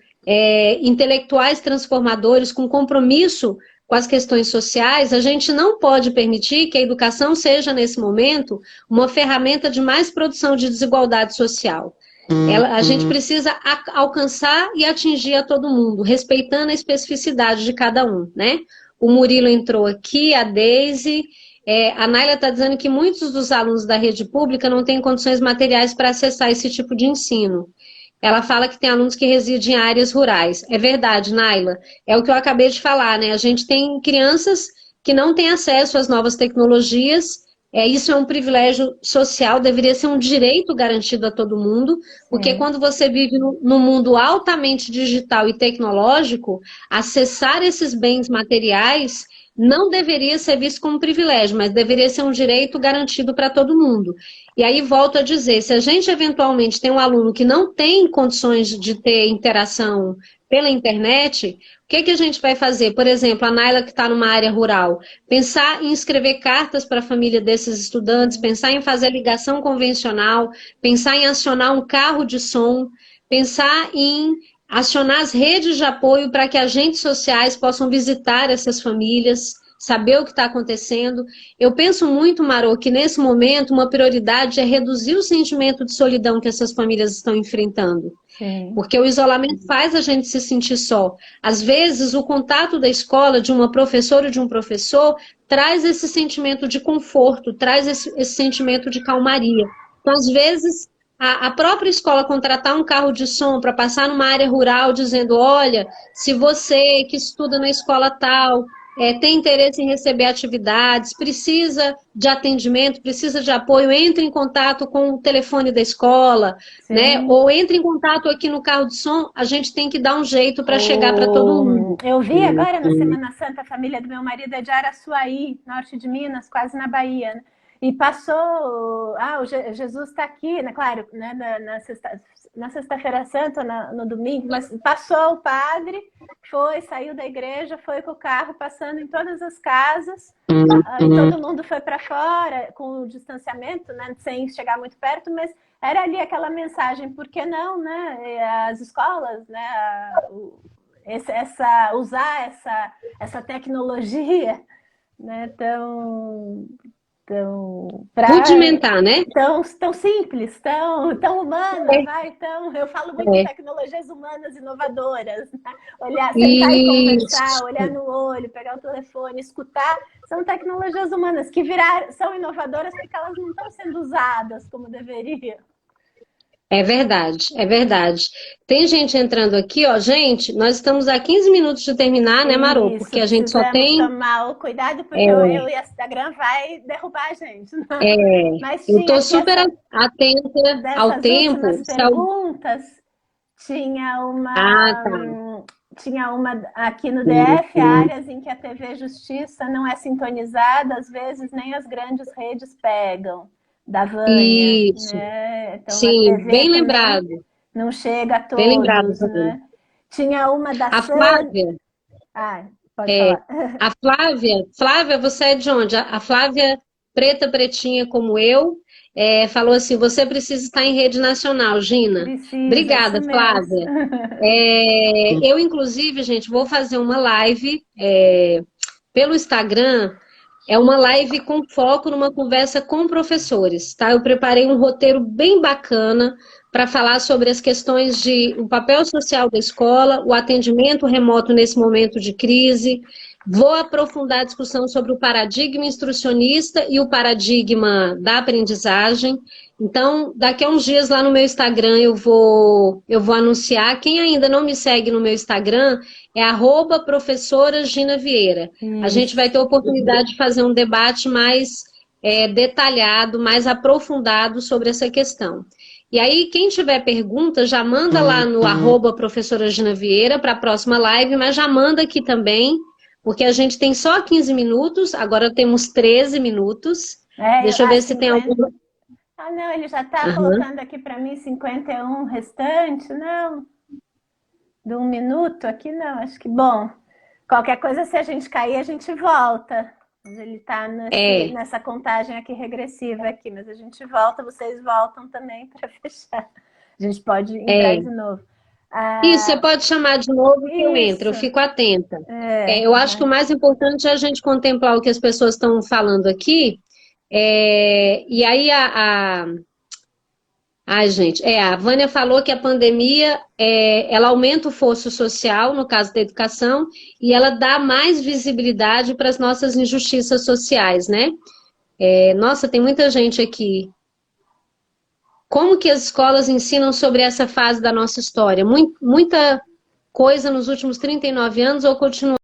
intelectuais transformadores com compromisso com as questões sociais, a gente não pode permitir que a educação seja, nesse momento, uma ferramenta de mais produção de desigualdade social. A gente precisa alcançar e atingir a todo mundo, respeitando a especificidade de cada um, né? O Murilo entrou aqui, a Deise, a Naila está dizendo que muitos dos alunos da rede pública não têm condições materiais para acessar esse tipo de ensino. Ela fala que tem alunos que residem em áreas rurais. É verdade, Naila. É o que eu acabei de falar, né? A gente tem crianças que não têm acesso às novas tecnologias. Isso é um privilégio social, deveria ser um direito garantido a todo mundo, porque quando você vive num mundo altamente digital e tecnológico, acessar esses bens materiais não deveria ser visto como privilégio, mas deveria ser um direito garantido para todo mundo. E aí volto a dizer, se a gente eventualmente tem um aluno que não tem condições de ter interação pela internet, o que a gente vai fazer? Por exemplo, a Naila que está numa área rural, pensar em escrever cartas para a família desses estudantes, pensar em fazer ligação convencional, pensar em acionar um carro de som, pensar em acionar as redes de apoio para que agentes sociais possam visitar essas famílias, saber o que está acontecendo. Eu penso muito, Marô, que nesse momento uma prioridade é reduzir o sentimento de solidão que essas famílias estão enfrentando. Sim. Porque o isolamento faz a gente se sentir só. Às vezes, o contato da escola, de uma professora ou de um professor, traz esse sentimento de conforto, traz esse sentimento de calmaria. Então, às vezes, a própria escola contratar um carro de som para passar numa área rural dizendo, olha, se você que estuda na escola tal, tem interesse em receber atividades, precisa de atendimento, precisa de apoio, entre em contato com o telefone da escola, né? Ou entre em contato aqui no carro de som, a gente tem que dar um jeito para chegar para todo mundo. Eu vi agora na Semana Santa, a família do meu marido é de Araçuaí, norte de Minas, quase na Bahia, né? E passou, o Jesus está aqui, né? Claro, né? Na sexta-feira santa, no domingo, mas passou o padre, saiu da igreja, foi com o carro passando em todas as casas, e todo mundo foi para fora, com o distanciamento, né? Sem chegar muito perto, mas era ali aquela mensagem, por que não, né? As escolas, né? Usar essa tecnologia, né? Rudimentar, né? Tão simples, tão humana, eu falo muito de tecnologias humanas inovadoras, né? Olhar, sentar e conversar, olhar no olho, pegar o telefone, escutar, são tecnologias humanas que são inovadoras porque elas não estão sendo usadas como deveriam. É verdade, é verdade. Tem gente entrando aqui, ó. Gente, nós estamos a 15 minutos de terminar, né, Marô? Porque a gente só tem... tomar o cuidado, porque eu e a Instagram vai derrubar a gente. Mas eu estou super atenta ao tempo. Perguntas, tinha uma aqui no DF, áreas em que a TV Justiça não é sintonizada, às vezes nem as grandes redes pegam. Da Vânia, isso. Né? Então, sim, bem lembrado. Não chega a todos, bem lembrado, né? Tinha uma da a Flávia. Pode falar. A Flávia, você é de onde? A Flávia, pretinha como eu, falou assim, você precisa estar em rede nacional, Gina. Obrigada, Flávia. Eu, inclusive, gente, vou fazer uma live pelo Instagram. É uma live com foco numa conversa com professores, tá? Eu preparei um roteiro bem bacana para falar sobre as questões de o papel social da escola, o atendimento remoto nesse momento de crise, Vou aprofundar a discussão sobre o paradigma instrucionista e o paradigma da aprendizagem. Então, daqui a uns dias lá no meu Instagram eu vou anunciar. Quem ainda não me segue no meu Instagram é @professora Gina Vieira. A gente vai ter a oportunidade de fazer um debate mais detalhado, mais aprofundado sobre essa questão. E aí, quem tiver pergunta, já manda lá no @professora Gina Vieira para a próxima live, mas já manda aqui também, porque a gente tem só 15 minutos, agora temos 13 minutos. Deixa eu ver se tem algum... Ah, não, ele já está colocando aqui para mim 51 restante, não. De 1 minuto aqui, não, acho que bom. Qualquer coisa, se a gente cair, a gente volta. Ele está nessa contagem aqui regressiva aqui, mas a gente volta, vocês voltam também para fechar. A gente pode entrar de novo. Isso, você pode chamar de novo que eu entro, eu fico atenta. Eu acho que o mais importante é a gente contemplar o que as pessoas estão falando aqui. E aí a Vânia falou que a pandemia ela aumenta o fosso social, no caso da educação, e ela dá mais visibilidade para as nossas injustiças sociais, né? Nossa, tem muita gente aqui. Como que as escolas ensinam sobre essa fase da nossa história? Muita coisa nos últimos 39 anos ou continua